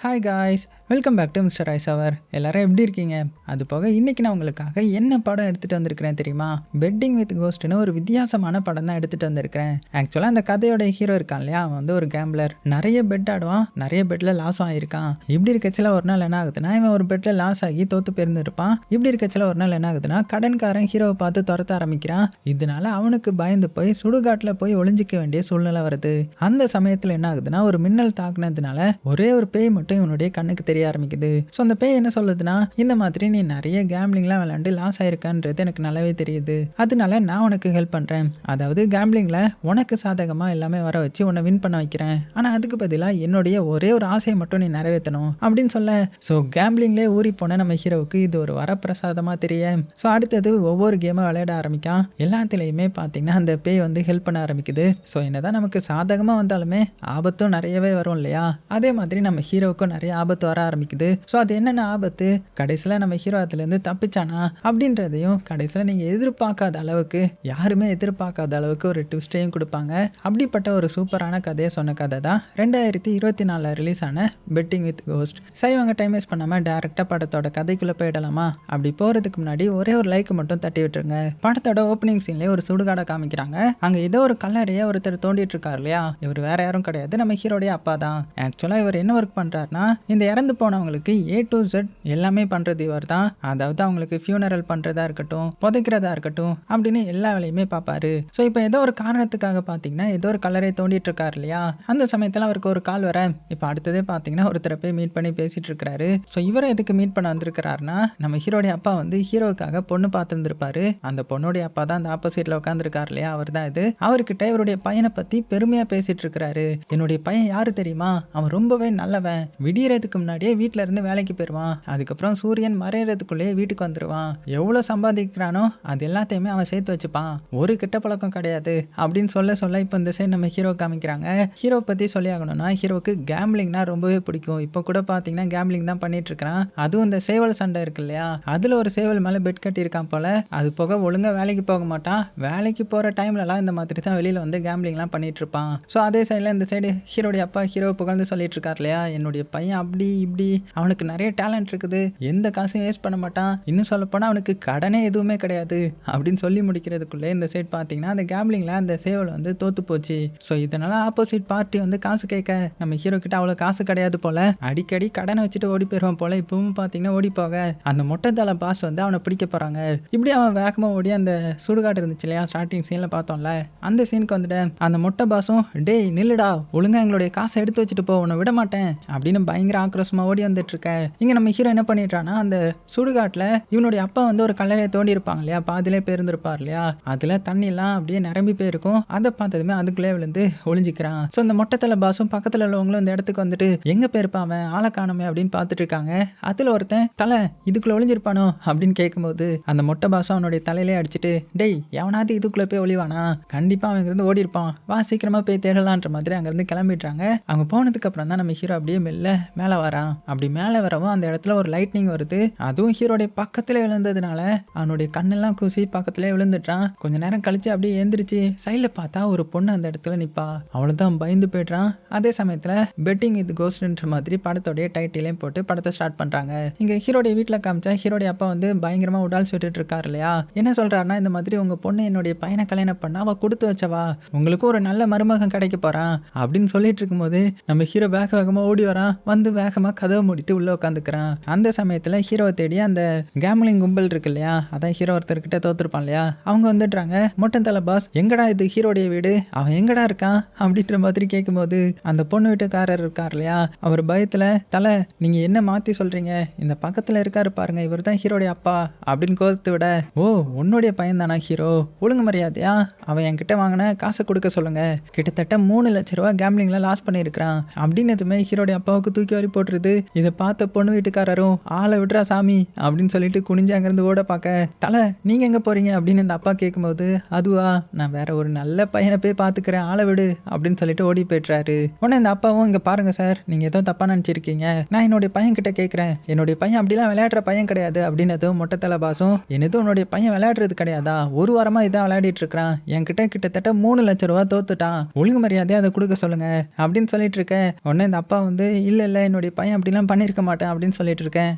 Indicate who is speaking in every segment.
Speaker 1: Hi guys, welcome back to mister ice hour. எல்லாரும் எப்படி இருக்கீங்க? அது போக இன்றைக்கி நான் உங்களுக்காக என்ன படம் எடுத்துகிட்டு வந்திருக்கிறேன் தெரியுமா? பெட்டிங் வித் கோஸ்ட்னு ஒரு வித்தியாசமான படம் தான் எடுத்துகிட்டு வந்திருக்கிறேன். ஆக்சுவலாக அந்த கதையோட ஹீரோ இருக்கான் இல்லையா, அவன் வந்து ஒரு கேம்ப்ளர். நிறைய பெட் ஆடுவான், நிறைய பெட்டில் லாஸும் ஆகிருக்கான். இப்படி இருக்கச்சில ஒரு நாள் என்ன ஆகுதுன்னா, இவன் ஒரு பெட்டில் லாஸ் ஆகி தோற்று போயிருந்துருப்பான். இப்படி இருக்கச்சில ஒரு நாள் என்ன ஆகுதுன்னா, கடன்காரன் ஹீரோவை பார்த்து துரத்த ஆரம்பிக்கிறான். இதனால அவனுக்கு பயந்து போய் சுடுகாட்டில் போய் ஒளிஞ்சிக்க வேண்டிய சூழ்நிலை வருது. அந்த சமயத்தில் என்ன ஆகுதுன்னா, ஒரு மின்னல் தாக்குனதுனால ஒரே ஒரு பேய் மட்டும் இவனுடைய கண்ணுக்கு தெரிய ஆரம்பிக்குது. ஸோ அந்த பேய் என்ன சொல்லுதுன்னா, இந்த மாதிரி நீ நிறைய கேம்பிளிங்லாம் விளையாண்டு லாஸ் ஆயிருக்கான்றது எனக்கு நல்லாவே தெரியுது, அதனால நான் உனக்கு ஹெல்ப் பண்றேன். அதாவது கேம்பிளிங்ல உனக்கு சாதகமா எல்லாமே வர வச்சு உன்னை வின் பண்ண வைக்கிறேன். ஆனா அதுக்கு பதிலாக என்னுடைய ஒரே ஒரு ஆசையை மட்டும் நீ நிறைவேற்றணும் அப்படின்னு சொல்ல, ஸோ கேம்பிளிங்லேயே ஊறி போன நம்ம ஹீரோவுக்கு இது ஒரு வரப்பிரசாதமா தெரிய, ஸோ அடுத்தது ஒவ்வொரு கேமை விளையாட ஆரம்பிக்கான். எல்லாத்துலேயுமே பார்த்தீங்கன்னா அந்த பேய் வந்து ஹெல்ப் பண்ண ஆரம்பிக்குது. ஸோ என்னதான் நமக்கு சாதகமாக வந்தாலுமே ஆபத்தும் நிறையவே வரும் இல்லையா, அதே மாதிரி நம்ம ஹீரோவுக்கும் நிறைய ஆபத்து வர ஆரம்பிக்குது. ஸோ அது என்னென்ன ஆபத்து, கடைசியில் நம்ம ஹீரோ அதுலேருந்து தப்பிச்சானா அப்படின்றதையும் கடைசியில் நீங்கள் எதிர்பார்க்காத அளவுக்கு, யாருமே எதிர்பார்க்காத அளவுக்கு ஒரு ட்விஸ்டையும் கொடுப்பாங்க. அப்படிப்பட்ட ஒரு சூப்பரான கதையை சொன்ன கதை தான் 2024 ரிலீஸ் ஆன பெட்டிங் வித் கோஸ்ட். சரி, வாங்க டைம் வேஸ்ட் பண்ணாமல் டேரெக்டாக படத்தோட கதைக்குள்ளே போயிடலாமா? அப்படி போகிறதுக்கு முன்னாடி ஒரே ஒரு லைக் மட்டும் தட்டி விட்டுருங்க. படத்தோட ஓப்பனிங் சீன்லேயே ஒரு சுடுகாடை காமிக்கிறாங்க. அங்கே ஏதோ ஒரு கல்லறையை ஒருத்தர் தோண்டிட்டு இருக்கார் இல்லையா, இவர் வேற யாரும் கிடையாது, நம்ம ஹீரோடைய அப்பா தான். ஆக்சுவலாக இவர் என்ன ஒர்க் பண்ணுறாருனா, இந்த இறந்து போனவங்களுக்கு A to Z எல்லாமே பண்ணுறது இவர் தான். அதாவது அவங்களுக்கு ஃபியூனரல் பண்ணுறதா இருக்கட்டும், புதைக்கிறதா இருக்கட்டும் அப்படின்னு எல்லா வேலையுமே பார்ப்பாரு. ஸோ இப்போ ஏதோ ஒரு காரணத்துக்காக பார்த்தீங்கன்னா ஏதோ ஒரு கல்லறை தோண்டிட்டு இருக்காரு இல்லையா, அந்த சமயத்தில் அவருக்கு ஒரு கால் வர, இப்போ அடுத்ததே பார்த்தீங்கன்னா ஒருத்தரை போய் மீட் பண்ணி பேசிட்டு இருக்காரு. ஸோ இவரை எதுக்கு மீட் பண்ண வந்திருக்கிறாருன்னா, நம்ம ஹீரோடைய அப்பா வந்து ஹீரோவுக்காக பொண்ணு பார்த்துருந்துருப்பாரு. அந்த பொண்ணுடைய அப்பா தான் அந்த ஆப்போசிட்ல உட்காந்துருக்காரு இல்லையா, அவர் தான் இது. அவர்கிட்ட இவருடைய பையனை பற்றி பெருமையாக பேசிட்டு இருக்கிறாரு. என்னுடைய பையன் யாரு தெரியுமா, அவன் ரொம்பவே நல்லவன், விடியறதுக்கு முன்னாடியே வீட்டில இருந்து வேலைக்கு போயிடுவான், அதுக்கப்புறம் சூரியன் மறையறதுக்குள்ளேயே வீட்டுக்கு வந்துடுவான், எவ்வளோ சம்பாதிக்கிறானோ அது எல்லாத்தையுமே அவன் சேர்த்து வச்சுப்பான், ஒரு கெட்ட பழக்கம் கிடையாது அப்படின்னு சொல்ல இப்போ இந்த சைடு நம்ம ஹீரோ காமிக்கிறாங்க. ஹீரோ பற்றி சொல்லி ஆகணும்னா, ஹீரோவுக்கு கேம்பிளிங்னா ரொம்பவே பிடிக்கும். இப்போ கூட பார்த்தீங்கன்னா கேம்பிளிங் தான் பண்ணிட்டு இருக்கிறான். அதுவும் இந்த சேவல் சண்டை இருக்கு இல்லையா, அதில் ஒரு சேவல் மேலே பெட் கட்டியிருக்கான் போல. அது போக ஒழுங்காக வேலைக்கு போக மாட்டான், வேலைக்கு போகிற டைம்லலாம் இந்த மாதிரி தான் வெளியில் வந்து கேம்பிளிங்லாம் பண்ணிட்டு இருப்பான். ஸோ அதே சைடில் இந்த சைடு ஹீரோடைய அப்பா ஹீரோவை புகழ்ந்து சொல்லிட்டு இருக்கார் இல்லையா, என்னுடைய பையன் அப்படி இப்படி, அவனுக்கு நிறைய டேலண்ட் இருக்குது, எந்த காசையும் வேஸ்ட் பண்ண மாட்டான், இன்னும் சொல்லப்போனால் அவனுக்கு கடனே எதுவுமே கிடையாது அப்படின்னு சொல்லி முடிக்கிறதுக்குள்ளே இந்த சைட் பார்த்தீங்கன்னா அந்த கேம்பிளிங்கில் அந்த சேவல் வந்து தோத்து போச்சு. ஸோ இதனால ஆப்போசிட் பார்ட்டி வந்து காசு கேட்க, நம்ம ஹீரோ கிட்ட அவ்வளோ காசு கிடையாது போல, அடிக்கடி கடனை வச்சுட்டு ஓடி போயிடுவான் போல. இப்பவும் பார்த்தீங்கன்னா ஓடி போக அந்த மொட்டை தலை பாஸ் வந்து அவனை பிடிக்க போகிறாங்க. இப்படி அவன் வேகமாக ஓடி அந்த சுடுகாடு இருந்துச்சு இல்லையா, ஸ்டார்டிங் சீனில் பார்த்தோம்ல, அந்த சீனுக்கு வந்துட்டு அந்த மொட்டை பாஸும், டேய் நில்லுடா, ஒழுங்கா எங்களுடைய காசை எடுத்து வச்சுட்டு போ, உன்னை விட மாட்டேன் அப்படின்னு பயங்கர ஆக்ரோஷமாக ஓடி வந்துட்டு இருக்க. இங்க நம்ம ஹீரோ என்ன பண்ணிட்டான்னா, அந்த சுடுகாட்டில் இவனுடைய அப்பா வந்து ஒரு கல்லறையை தோண்டி இருப்பாங்க இல்லையா, பாதிலே போயிருந்திருப்பார் இல்லையா, அதுல தண்ணி எல்லாம் அப்படியே நிரம்பி போயிருக்கும். அதை பார்த்ததுமே அதுக்குள்ளே விழுந்து ஒளிஞ்சிக்கிறான். ஸோ இந்த மொட்டத்தலை பாசும் பக்கத்துல உள்ளவங்களும் இந்த இடத்துக்கு வந்துட்டு எங்க போயிருப்பான் அவன், ஆளை காணமே அப்படின்னு பார்த்துட்டு இருக்காங்க. அதுல ஒருத்தன், தலை இதுக்குள்ள ஒளிஞ்சிருப்பானோ அப்படின்னு கேட்கும்போது அந்த மொட்டை பாசும் அவனுடைய தலையிலே அடிச்சுட்டு, டேய் எவனாவது இதுக்குள்ள போய் ஒளிவானா, கண்டிப்பா அவன் இருந்து ஓடி இருப்பான், வா சீக்கிரமா போய் தேடலான்ற மாதிரி அங்கிருந்து கிளம்பிடுறாங்க. அவங்க போனதுக்கு அப்புறம் தான் நம்ம ஹீரோ அப்படியே மெல்ல மேலே வரான். அப்படி மேலே வரவும் அந்த இடத்துல ஒரு லைட்னிங் வருது. அதுவும் ஹீரோடைய பக்கத்துல விழுந்ததுனால அவனுடைய கண்ணெல்லாம் கூசி பக்கத்துல விழுந்துட்டான். கொஞ்ச நேரம் கழிச்சு அப்படியே எந்திரிச்சு சைட்ல பார்த்தா ஒரு பொண்ணு அந்த இடத்துல நிப்பா. அவ்வளவுதான் பயந்து போயிடுறான். அதே சமயத்துல பெட்டிங் வித் கோஸ்ட்ன்ற மாதிரி படத்தோடைய டைட்டிலையும் போட்டு படத்தை ஸ்டார்ட் பண்றாங்க. இங்க ஹீரோடைய வீட்டுல காமிச்சா ஹீரோடைய அப்பா வந்து பயங்கரமா உடால் சுட்டுட்டு இருக்காரு இல்லையா, என்ன சொல்றாருன்னா, இந்த மாதிரி உங்க பொண்ணு என்னுடைய பையனை கல்யாணம் பண்ணா அவ கொடுத்து வச்சவா, உங்களுக்கு ஒரு நல்ல மருமகன் கிடைக்க போறான் அப்படின்னு சொல்லிட்டு இருக்கும்போது நம்ம ஹீரோ வேகமா ஓடி வரான். வந்து வேகமா கதவை மூடிட்டு உள்ள உட்காந்துக்கிறான். அந்த சமயத்துல ஹீரோவை தேடி அந்த கேம்லிங் கும்பல் இருக்கு இல்லையா, அதான் ஹீரோ ஒருத்தர்கிட்ட தோத்துருப்பான் இல்லையா, அவங்க வந்துடுறாங்க. மொட்டன் தலை பாஸ், எங்கடா இது ஹீரோடைய வீடு, அவன் எங்கடா இருக்கான் அப்படின்ற மாதிரி கேட்கும்போது அந்த பொண்ணு வீட்டுக்காரர் இருக்கார் இல்லையா, அவர் பயத்துல, தலை நீங்க என்ன மாத்தி சொல்றீங்க, இந்த பக்கத்துல இருக்காரு பாருங்க, இவர் தான் ஹீரோடைய அப்பா அப்படின்னு கோர்த்து விட, ஓ உன்னுடைய பையன் தானா ஹீரோ, ஒழுங்கு மரியாதையா அவன் என்கிட்ட வாங்கின காசை கொடுக்க சொல்லுங்க, கிட்டத்தட்ட 3 லட்சம் ரூபாய் கேம்லிங்ல லாஸ் பண்ணியிருக்கிறான் அப்படின்னதுமே ஹீரோடைய அப்பாவுக்கு தூக்கி வாரி போட்டுருது. இதை பார்த்த பொண்ணு வீட்டுக்காரரும், ஆளை விடுறா சாமி அப்படின்னு சொல்லிட்டு குனிஞ்சு அங்கிருந்து ஓட பார்க்க, தலை நீங்க எங்க போறீங்க அப்படின்னு இந்த அப்பா கேட்கும்போது, அதுவா நான் வேற ஒரு நல்ல பையனை போய் பார்த்துக்கிறேன், ஆளை விடு அப்படின்னு சொல்லிட்டு ஓடி போயிட்டுறாரு. உடனே இந்த அப்பாவும், இங்க பாருங்க சார், நீங்க ஏதோ தப்பா நினைச்சிருக்கீங்க, நான் என்னுடைய பையன் கிட்ட கேட்கிறேன், என்னுடைய பையன் அப்படிலாம் விளையாடுற பையன் கிடையாது அப்படின்னதும் மொட்டத்தலை பாசும், என்னதும் உன்னுடைய பையன் விளையாடுறது கிடையாதா, ஒரு வாரமா இதான் விளையாடிட்டு இருக்கிறான், என்கிட்ட கிட்டத்தட்ட 3 லட்சம் ரூபாய் தோத்துட்டான், ஒழுங்கு மரியாதையா அதை கொடுக்க சொல்லுங்க அப்படின்னு சொல்லிட்டு இருக்க. உடனே இந்த அப்பா வந்து, இல்ல என்னுடைய பையன் பையன் அப்படிலாம் பண்ணியிருக்க மாட்டேன் அப்படின்னு சொல்லிட்டு இருக்கேன்.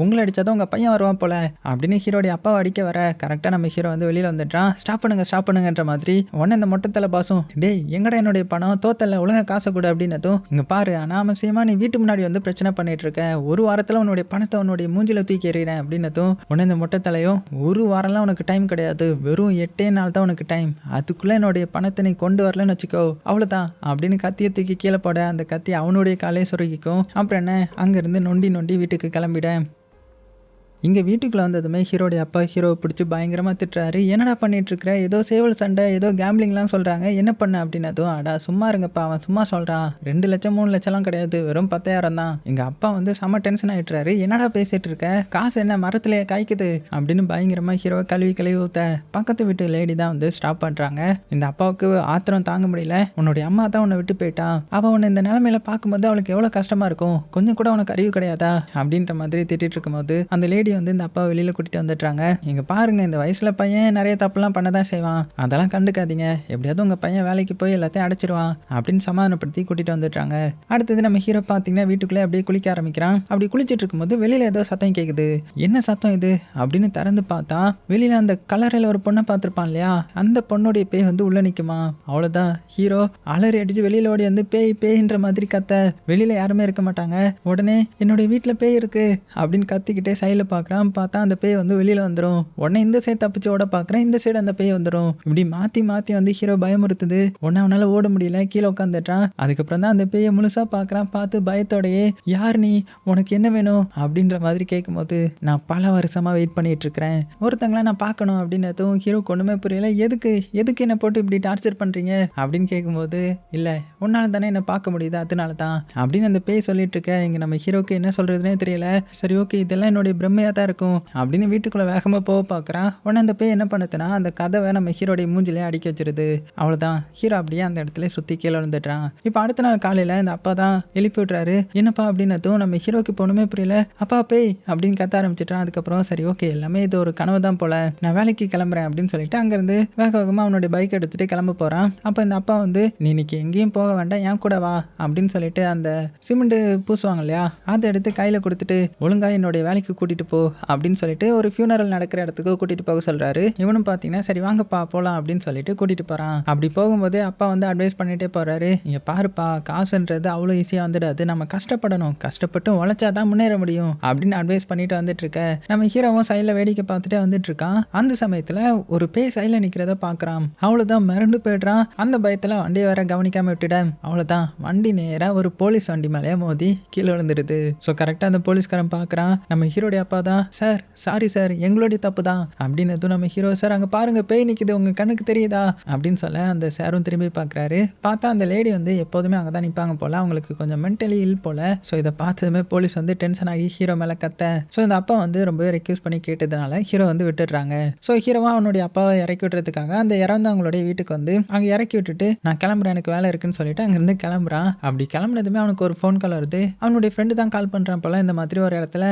Speaker 1: உங்களை அடிச்சாதான் உங்கள் பையன் வருவான் போல அப்படின்னு ஹீரோடைய அப்பாவை அடிக்க வர கரெக்டாக நம்ம ஹீரோ வந்து வெளியில் வந்துட்டான். ஸ்டாப் பண்ணுங்கன்ற மாதிரி உடனே இந்த மொட்டத்தலை பாசும், டேய் எங்கடா என்னுடைய பணம், தோத்தல ஒழுங்கா காசை கொடு அப்படின்னதும், இங்கே பாரு அனாவசியமாக நீ வீட்டு முன்னாடி வந்து பிரச்சனை பண்ணிட்டு இருக்க, ஒரு வாரத்தில் உன்னுடைய பணத்தை உன்னுடைய மூஞ்சில தூக்கி எறிகிறேன் அப்படின்னதும் உடனே இந்த மொட்டத்தலையும், ஒரு வாரம்லாம் உனக்கு டைம் கிடையாது, வெறும் 8 நாள் தான் உனக்கு டைம், அதுக்குள்ளே என்னுடைய பணத்தை நீ கொண்டு வரலன்னு வச்சுக்கோ அவ்வளோதான் அப்படின்னு கத்தியை தூக்கி கீழே போட அந்த கத்தி அவனுடைய காலையை சொருகிக்கும். அப்புறம் என்ன அங்கேருந்து நொண்டி நொண்டி வீட்டுக்கு கிளம்பிட. இங்கே வீட்டுக்குள்ளே வந்ததுமே ஹீரோடைய அப்பா ஹீரோவை பிடிச்சி பயங்கரமாக திட்டுறாரு. என்னடா பண்ணிட்டு இருக்கிற, ஏதோ சேவல் சண்டை ஏதோ கேம்லிங்லாம் சொல்கிறாங்க, என்ன பண்ண அப்படின்னதும், அடா சும்மா இருங்கப்பா அவன் சும்மா சொல்கிறான், 2 லட்சம் 3 லட்சம்லாம் கிடையாது, வெறும் 10,000 தான். எங்கள் அப்பா வந்து செம்ம டென்ஷன் ஆகிட்டுறாரு, என்னடா பேசிகிட்டு இருக்க, காசு என்ன மரத்துலேயே காய்க்குது அப்படின்னு பயங்கரமாக ஹீரோவை கழுவி ஊற்ற பக்கத்து வீட்டு லேடி தான் வந்து ஸ்டாப் பண்ணுறாங்க. இந்த அப்பாவுக்கு ஆத்திரம் தாங்க முடியல, உன்னுடைய அம்மா தான் உன்னை விட்டு போயிட்டா, அவள் உன்னை இந்த நிலைமையில பார்க்கும்போது அவளுக்கு எவ்வளோ கஷ்டமாக இருக்கும், கொஞ்சம் கூட உனக்கு அறிவு கிடையாதா அப்படின்ற மாதிரி திட்டிட்டு இருக்கும்போது அந்த லேடி வந்து இந்த அப்பா வெளியில கூட்டிட்டு வந்துட்டாங்க. இங்க பாருங்க, இந்த வயசுல பையன் நிறைய தப்புலாம் பண்ணதான் செய்வான், அதெல்லாம் கண்டுக்காதீங்க, எப்படியாவது உங்க பையன் வேலைக்கு போய் எல்லாத்தையும் அடைச்சிருவான் அப்படின்னு சமாதானப்படுத்தி கூட்டிட்டு வந்துட்டாங்க. அடுத்தது நம்ம ஹீரோ பாத்தீங்கன்னா வீட்டுக்குள்ளே அப்படியே குளிக்க ஆரம்பிக்கிறான். அப்படி குளிச்சிட்டு இருக்கும்போது வெளியில ஏதோ சத்தம் கேக்குது. என்ன சத்தம் இது அப்படின்னு திறந்து பார்த்தா வெளியில அந்த கலரில் ஒரு பொண்ணை பார்த்திருப்பான் இல்லையா, அந்த பொண்ணுடைய பேய் வந்து உள்ள நிக்குமா. அவ்வளவுதான், ஹீரோ அலறி அடிச்சு வெளியில ஓடி வந்து பேய் பேய்ன்ற மாதிரி கத்த, வெளியில யாருமே இருக்க மாட்டாங்க. உடனே என்னுடைய வீட்டுல பேய் இருக்கு அப்படின்னு கத்திக்கிட்டே சைல பார்க்குறான். பார்த்தா அந்த பேய் வந்து வெளியில் வந்துடும். உடனே இந்த சைடு தப்பிச்சு ஓட பார்க்குறேன், இந்த சைடு அந்த பேய் வந்துடும். இப்படி மாற்றி மாற்றி வந்து ஹீரோ பயமுறுத்துது. உடனே அவனால் ஓட முடியல, கீழே உட்காந்துட்டான். அதுக்கப்புறம் தான் அந்த பேயை முழுசாக பார்க்குறான். பார்த்து பயத்தோடையே, யார் நீ, உனக்கு என்ன வேணும் அப்படின்ற மாதிரி கேட்கும்போது, நான் பல வருஷமாக வெயிட் பண்ணிட்டு இருக்கிறேன், ஒருத்தங்கள நான் பார்க்கணும் அப்படின்னதும் ஹீரோ ஒன்றுமே புரியல. எதுக்கு என்னை போட்டு இப்படி டார்ச்சர் பண்ணுறீங்க அப்படின்னு கேட்கும்போது, இல்லை உன்னால தானே என்னை பார்க்க முடியுது அதனால தான் அப்படின்னு அந்த பேய் சொல்லிட்டு இருக்க. இங்கே நம்ம ஹீரோக்கு என்ன சொல்கிறதுனே தெரியல. சரி ஓகே, இதெல்லாம் என்னுடைய பிரம்மையாக தான் இருக்கும் அப்படின்னு வீட்டுக்குள்ளே வேகமாக போக பார்க்குறான். உடனே அந்த பேய் என்ன பண்ணுதுன்னா அந்த கதவை நம்ம ஹீரோடைய மூஞ்சிலே அடிக்க வச்சிருது. அவ்வளோதான், ஹீரோ அப்படியே அந்த இடத்துல சுற்றி கீழே விழுந்துட்டான். இப்போ அடுத்த நாள் காலையில் இந்த அப்பா தான் எழுப்பி விட்றாரு. என்னப்பா அப்படின்னதும் நம்ம ஹீரோக்கு பொண்ணுமே புரியல. அப்பா பேய் அப்படின்னு கத்த ஆரம்பிச்சிட்டான். அதுக்கப்புறம் சரி ஓகே, எல்லாமே இது ஒரு கனவு தான் போல, நான் வேலைக்கு கிளம்புறேன் அப்படின்னு சொல்லிட்டு அங்கேருந்து வேக வேகமாக அவனுடைய பைக் எடுத்துகிட்டு கிளம்ப போகிறான். அப்போ இந்த அப்பா வந்து, நீ இன்னைக்கு எங்கேயும் போக வேண்டாம், என் கூட வா அப்படின்னு சொல்லிட்டு அந்த சிமெண்ட் பூசுவாங்க இல்லையா, அதை எடுத்து கையில் கொடுத்துட்டு ஒழுங்காக என்னுடைய வேலைக்கு கூட்டிகிட்டு போ அப்படின்னு சொல்லிட்டு ஒரு ஃபியூனரல் நடக்கிற இடத்துக்கு கூட்டிட்டு போக சொல்றாரு. இவனும் பாத்தீங்கன்னா சரி வாங்கப்பா போலாம் அப்படின்னு சொல்லிட்டு கூட்டிட்டு போறான். அப்படி போகும்போது அப்பா வந்து அட்வைஸ் பண்ணிட்டே போறாரு, இங்க பாருப்பா, காசுன்றது அவ்வளோ ஈஸியா வந்துடாது, நம்ம கஷ்டப்படணும், கஷ்டப்பட்டு உழைச்சாதான் முன்னேற முடியும் அப்படின்னு அட்வைஸ் பண்ணிட்டு வந்துட்டு இருக்க. நம்ம ஹீரோவும் சைட்ல வேடிக்கை பார்த்துட்டே வந்துட்டு இருக்கான். அந்த சமயத்துல ஒரு பேய் சைட்ல நிக்கிறத பாக்குறான். அவ்வளவுதான், மிரண்டு போயிடுறான். அந்த பயத்துல வண்டியை வேற கவனிக்காம விட்டுட. அவ்வளவுதான், வண்டி நேரா ஒரு போலீஸ் வண்டி மேலே மோதி கீழே விழுந்துடுது. ஸோ கரெக்டா அந்த போலீஸ்காரன் பாக்குறான், நம்ம ஹீரோடைய அப்பா தான். சார் சாரி சார், எங்களுடைய தப்பு தான் அப்படின்னதும் நம்ம ஹீரோ, சார் அங்கே பாருங்க பேய் நிற்குது, உங்கள் கண்ணுக்கு தெரியுதா அப்படின்னு சொல்ல அந்த சாரும் திரும்பி பார்க்குறாரு. பார்த்தா அந்த லேடி வந்து எப்போதுமே அங்கே தான் நிற்பாங்க போல, அவங்களுக்கு கொஞ்சம் மென்டலி இல் போல. ஸோ இதை பார்த்ததுமே போலீஸ் வந்து டென்ஷன் ஆகி ஹீரோ மேலே கத்த. ஸோ இந்த அப்பா வந்து ரொம்பவே ரெக்யூஸ் பண்ணி கேட்டதுனால ஹீரோ வந்து விட்டுடுறாங்க. ஸோ ஹீரோவா அவனுடைய அப்பாவை இறக்கி விட்டுறதுக்காக அந்த இறந்தவங்களுடைய வீட்டுக்கு வந்து அங்கே இறக்கி விட்டுட்டு, நான் கிளம்புறேன் எனக்கு வேலை இருக்குன்னு சொல்லிட்டு அங்கேருந்து கிளம்புறான். அப்படி கிளம்புனதுமே அவனுக்கு ஒரு ஃபோன் கால் வருது. அவனுடைய ஃப்ரெண்டு தான் கால் பண்ணுறான் போல, இந்த மாதிரி ஒரு இடத்துல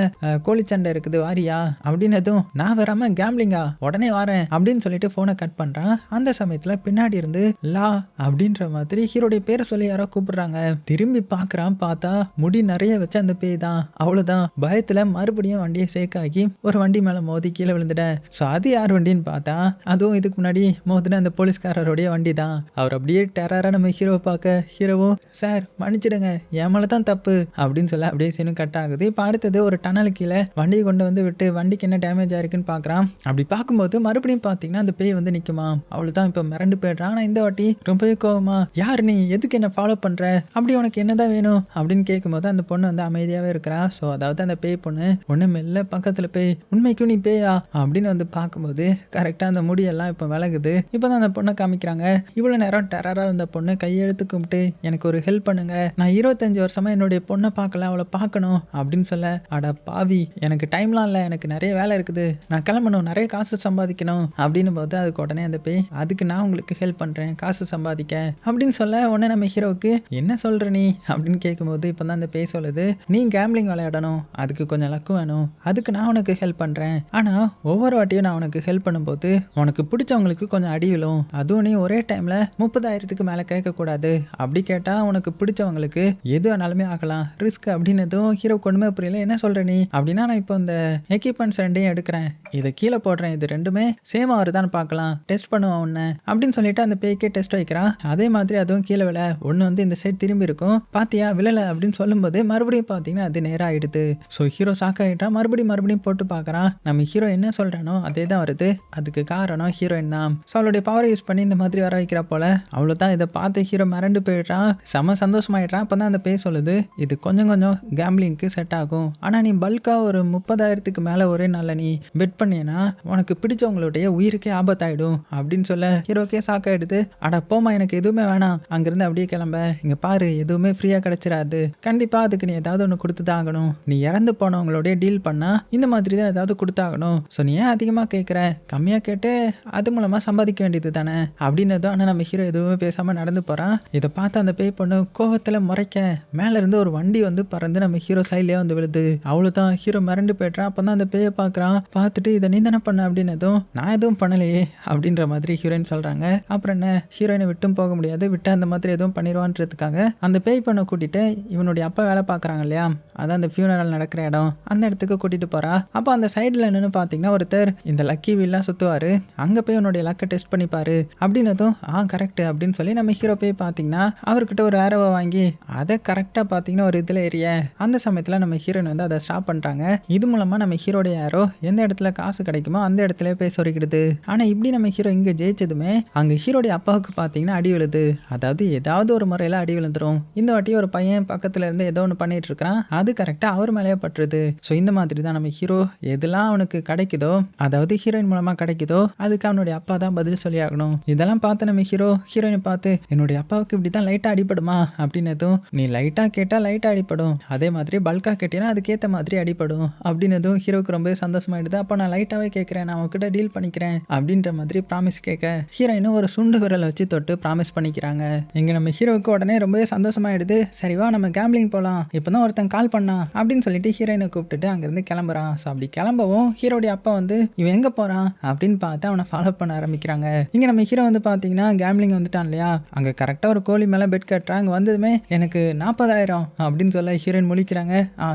Speaker 1: கோழிச்சண்டை இருக்குது வாரியா அப்படின்னதும், நான் வராம கேம்லிங்கா, உடனே வரேன் அப்படின்னு சொல்லிட்டு போனை கட் பண்றான். அந்த சமயத்துல பின்னாடி இருந்து லா அப்படின்ற மாதிரி ஹீரோடைய பேரை சொல்லி யாரோ கூப்பிடுறாங்க. திரும்பி பாக்குறான், பார்த்தா முடி நிறைய வச்ச அந்த பேய் தான். அவ்வளவுதான், பயத்துல மறுபடியும் வண்டியை சேக்காகி ஒரு வண்டி மேல மோதி கீழே விழுந்துட. ஸோ அது யார் வண்டின்னு பார்த்தா அதுவும் இதுக்கு முன்னாடி மோதின அந்த போலீஸ்காரருடைய வண்டி தான். அவர் அப்படியே டெரரா நம்ம ஹீரோவை பார்க்க, ஹீரோவும் சார் மன்னிச்சிடுங்க, என் மேல தான் தப்பு அப்படின்னு சொல்ல அப்படியே சீனும் கட் ஆகுது. இப்போ அடுத்தது ஒரு டனல் கீழே வண்டியை கொண்டு வந்து விட்டு வண்டிக்கு என்ன டேமேஜ் ஆயிருக்குன்னு பார்க்குறான். அப்படி பார்க்கும்போது மறுபடியும் பார்த்தீங்கன்னா அந்த பேய் வந்து நிற்குமா. அவ்வளோதான், இப்போ மிரண்டு போயிடுறான். ஆனால் இந்த வாட்டி ரொம்பவே கோவமா, யார் நீ, எதுக்கு என்ன ஃபாலோ பண்ணுற, அப்படி உனக்கு என்னதான் வேணும் அப்படின்னு கேட்கும்போது அந்த பொண்ணு வந்து அமைதியாகவே இருக்கிறா. ஸோ அதாவது அந்த பேய் பொண்ணு ஒன்று மெல்ல பக்கத்தில் பேய், உண்மைக்கும் நீ பேயா அப்படின்னு வந்து பார்க்கும்போது கரெக்டாக அந்த முடியெல்லாம் இப்போ விலகுது. இப்போ தான் அந்த பொண்ணை காமிக்கிறாங்க. இவ்வளோ நேரம் டெரராக இருந்த பொண்ணு கையெழுத்து கும்பிட்டு, எனக்கு ஒரு ஹெல்ப் பண்ணுங்க, நான் 25 வருஷமா என்னுடைய பொண்ணை பார்க்கல, அவளை பார்க்கணும் அப்படின்னு சொல்ல, அட பாவி, எனக்கு டைம்லாம் இல்லை, எனக்கு நிறைய வேலை இருக்குது, நான் கிளம்பணும், நிறைய காசு சம்பாதிக்கணும் அப்படின்னு போது அதுக்கு உடனே அந்த பேய் அதுக்கு நான் உங்களுக்கு ஹெல்ப் பண்ணுறேன் காசு சம்பாதிக்க அப்படின்னு சொல்ல உடனே நம்ம ஹீரோவுக்கு என்ன சொல்கிற நீ அப்படின்னு கேட்கும்போது இப்போ தான் அந்த பேய் சொல்லுது, நீ கேம்லிங் விளையாடணும், அதுக்கு கொஞ்சம் லக்கு வேணும், அதுக்கு நான் உனக்கு ஹெல்ப் பண்ணுறேன். ஆனால் ஒவ்வொரு வாட்டியும் நான் உனக்கு ஹெல்ப் பண்ணும்போது உனக்கு பிடிச்சவங்களுக்கு கொஞ்சம் அடி விழும், அதுவும் நீ ஒரே டைமில் 30,000க்கு மேலே கேட்கக்கூடாது, அப்படி கேட்டால் உனக்கு பிடிச்சவங்களுக்கு எது வேணாலுமே ஆகலாம், ரிஸ்க் அப்படின்னதும் ஹீரோ ஒன்றுமே புரியல. என்ன சொல்கிற நீ அப்படின்னா, நான் இப்போ இந்த எக்யூப்மெண்ட்ஸ் ரெண்டையும் எடுக்கிறேன், இதை கீழே போடுறேன், இது ரெண்டுமே சேம் வருதான்னு பார்க்கலாம், டெஸ்ட் பண்ணுவான் ஒன்று அப்படின்னு சொல்லிட்டு அந்த பேய்க்கே டெஸ்ட் வைக்கிறான். அதே மாதிரி அதுவும் கீழே விழ ஒன்று வந்து இந்த சைடு திரும்பி இருக்கும், பாத்தியா விழலை அப்படின்னு சொல்லும்போது மறுபடியும் பார்த்தீங்கன்னா அது நேராக ஆயிடுது. ஸோ ஹீரோ ஷாக் ஆகிட்டான், மறுபடியும் போட்டு பார்க்குறான். நம்ம ஹீரோ என்ன சொல்கிறானோ அதே தான் வருது, அதுக்கு காரணம் ஹீரோயின் தான். ஸோ அவளுடைய பவரை யூஸ் பண்ணி இந்த மாதிரி வர வைக்கிறா போல. அவ்வளோதான், இதை பார்த்து ஹீரோ மிரண்டு போயிடுறான், செம சந்தோஷமாயிடுறான். அப்போ தான் அந்த பேய் சொல்லுது, இது கொஞ்சம் கேம்பிளிங்க்கு செட் ஆகும், ஆனால் நீ பல்காக ஒரு 30,000க்கு மேலே ஒரே நாளில் நீ பெட் பண்ணினா உனக்கு பிடிச்சவங்களுடைய உயிருக்கே ஆபத்தாயிடும் அப்படின்னு சொல்ல ஹீரோக்கே ஷாக் ஆயிடுது. அட போமா, எனக்கு எதுவுமே வேணாம், அங்கிருந்து அப்படியே கிளம்ப, இங்க பாரு எதுவுமே ஃப்ரீயா கிடைச்சிடாது, கண்டிப்பா அதுக்கு நீ ஏதாவது ஒன்று கொடுத்துதான் ஆகணும், நீ இறந்து போனவங்களுடைய டீல் பண்ணா இந்த மாதிரி தான் ஏதாவது கொடுத்தாகணும், ஸோ நீ ஏன் அதிகமாக கேட்குற, கம்மியாக கேட்டு அது மூலமாக சம்பாதிக்க வேண்டியது தானே அப்படின்னதும். ஆனால் நம்ம ஹீரோ எதுவுமே பேசாமல் நடந்து போகிறான். இதை பார்த்து அந்த பேய் பொண்ணு கோவத்தில் முறைக்க மேலேருந்து ஒரு வண்டி வந்து பறந்து நம்ம ஹீரோ சைட்லேயே வந்து விழுது. அவ்வளோதான், ஹீரோ மிரண்டு போய்ட்றான். அப்போ தான் அந்த பேயை பார்க்குறான், பார்த்துட்டு இதை நீ தானே பண்ண அப்படின்னதும், நான் எதுவும் பண்ணலையே அப்படின்ற மாதிரி ஹீரோயின் சொல்கிறாங்க. அப்புறம் என்ன, ஹீரோயினை விட்டும் போக முடியாது, விட்டு அந்த மாதிரி எதுவும் பண்ணிடுவான்றதுக்காக அந்த பேய் பொண்ணை கூட்டிட்டு இவனுடைய அப்பா வேலை பார்க்குறாங்க இல்லையா, அதான் அந்த ஃபியூனரல் நடக்கிற இடம், அந்த இடத்துக்கு கூட்டிட்டு போறா. அப்போ அந்த சைடில் என்னன்னு பார்த்தீங்கன்னா ஒருத்தர் இந்த லக்கி வீல்லாம் சுற்றுவார், அங்கே போய் உன்னுடைய லக்கை டெஸ்ட் பண்ணிப்பாரு அப்படின்னதும் கரெக்ட் அப்படின்னு சொல்லி நம்ம ஹீரோ போய் பார்த்தீங்கன்னா அவர்கிட்ட ஒரு ஆரோவை வாங்கி அதை கரெக்டாக பார்த்தீங்கன்னா ஒரு இதில் ஏறிய அந்த சமயத்தில் நம்ம ஹீரோயின் வந்து அதை ஸ்டாப் பண்ணுறாங்க. இது மூலமாக நம்ம ஹீரோடைய ஆரோ எந்த இடத்துல காசு கிடைக்குமோ அந்த இடத்துல போய் சொருக்கிடுது. ஆனால் இப்படி நம்ம ஹீரோ இங்கே ஜெயிச்சதுமே அங்கே ஹீரோடைய அப்பாவுக்கு பார்த்தீங்கன்னா அடி விழுது, அதாவது ஏதாவது ஒரு முறையில் அடி விழுந்துடும். இந்த வாட்டி ஒரு பையன் பக்கத்தில் இருந்து ஏதோ ஒன்று பண்ணிட்டு இருக்கிறான், அது கரெக்டாக அவர் மேலேயே பட்டுருது. ஸோ இந்த மாதிரி தான் நம்ம ஹீரோ எதெல்லாம் அவனுக்கு கிடைக்குதோ, அதாவது ஹீரோயின் மூலமாக கிடைக்குதோ அதுக்கு அவனுடைய அப்பா தான் பதில் சொல்லி ஆகணும். இதெல்லாம் பார்த்து நம்ம ஹீரோயினை பார்த்து என்னுடைய அப்பாவுக்கு இப்படி தான் லைட்டாக அடிப்படுமா அப்படின்னதும், நீ லைட்டாக கேட்டால் லைட்டாக அடிப்படும், அதே மாதிரி பல்காக கேட்டீங்கன்னா அதுக்கேற்ற மாதிரி அடிப்படும் அப்படின்னதும் ஹீரோக்கு ரொம்ப சந்தோஷமாயிடுது. அப்போ நான் லைட்டாகவே கேட்குறேன், நான் அவங்ககிட்ட டீல் பண்ணிக்கிறேன் அப்படின்ற மாதிரி ப்ராமிஸ் கேட்க ஹீரோயினும் ஒரு சுண்டு விரலை வச்சு தொட்டு ப்ராமிஸ் பண்ணிக்கிறாங்க. இங்கே நம்ம ஹீரோவுக்கு உடனே ரொம்பவே சந்தோஷமாயிடுது. சரிவா நம்ம கேம்பிளிங் போகலாம், இப்போ தான் ஒருத்தன் கால் பண்ணான் அப்படின்னு சொல்லிட்டு ஹீரோயினை கூப்பிட்டுட்டு அங்கேருந்து கிளம்புறான். ஸோ அப்படி கிளம்பவும் ஹீரோடைய அப்பா வந்து இவன் எங்கே போகிறான் அப்படின்னு பார்த்து அவனை ஃபாலோ பண்ண ஆரம்பிக்கிறாங்க. இங்கே நம்ம ஹீரோ வந்து பார்த்தீங்கன்னா கேம்பிளிங் வந்துட்டான் இல்லையா, அங்கே கரெக்டாக ஒரு கோழி மேலே பெட் கட்டுறாங்க. வந்ததுமே எனக்கு 40,000 அப்படின்னு சொல்ல ஹீரோயின் முழிக்கிறாங்க.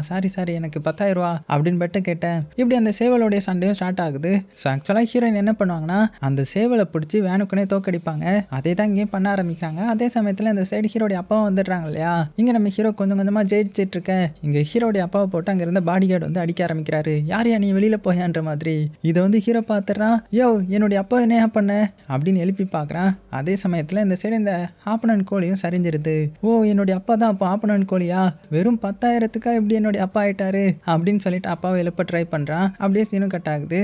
Speaker 1: சாரி எனக்கு 10,000 ரூபா அப்படின்னு பெட்டை கேட்டேன். இப்படி அந்த சேவலுடைய சண்டையும் ஸ்டார்ட் ஆகுது. ஸோ ஆக்சுவலாக ஹீரோயின் என்ன பண்ணுவாங்கன்னா அந்த சேவலை பிடிச்சி வேணுக்குனே தோக்கடிப்பாங்க. அதே தான் இங்கேயும் பண்ண ஆரம்பிக்கிறாங்க. அதே சமயத்தில் இந்த சைடு ஹீரோடைய அப்பாவும் வந்துடுறாங்க இல்லையா. இங்கே நம்ம ஹீரோ கொஞ்சமாக ஜெயிச்சிட்டு இருக்க இங்கே ஹீரோடைய அப்பாவை போட்டு அங்கே இருந்த பாடி கார்டு வந்து அடிக்க ஆரம்பிக்கிறாரு. யாரையா நீ வெளியில் போயான்ற மாதிரி. இதை வந்து ஹீரோ பார்த்துறான். யோ என்னுடைய அப்பா என்ன பண்ண அப்படின்னு எழுப்பி பார்க்குறான். அதே சமயத்தில் இந்த சைடு இந்த ஆப்பனன் கோழியும் சரிஞ்சிருது. என்னுடைய அப்பா தான் அப்போ ஆப்பனன் கோழியா, வெறும் 10,000க்கா இப்படி என்னுடைய அப்பா ஆயிட்டாரு அப்படின்னு சொல்லிட்டு அப்பாவை எழுப்ப ட்ரை பண்ணுறான். அப்படியே சீனும் கட் ஆகுது.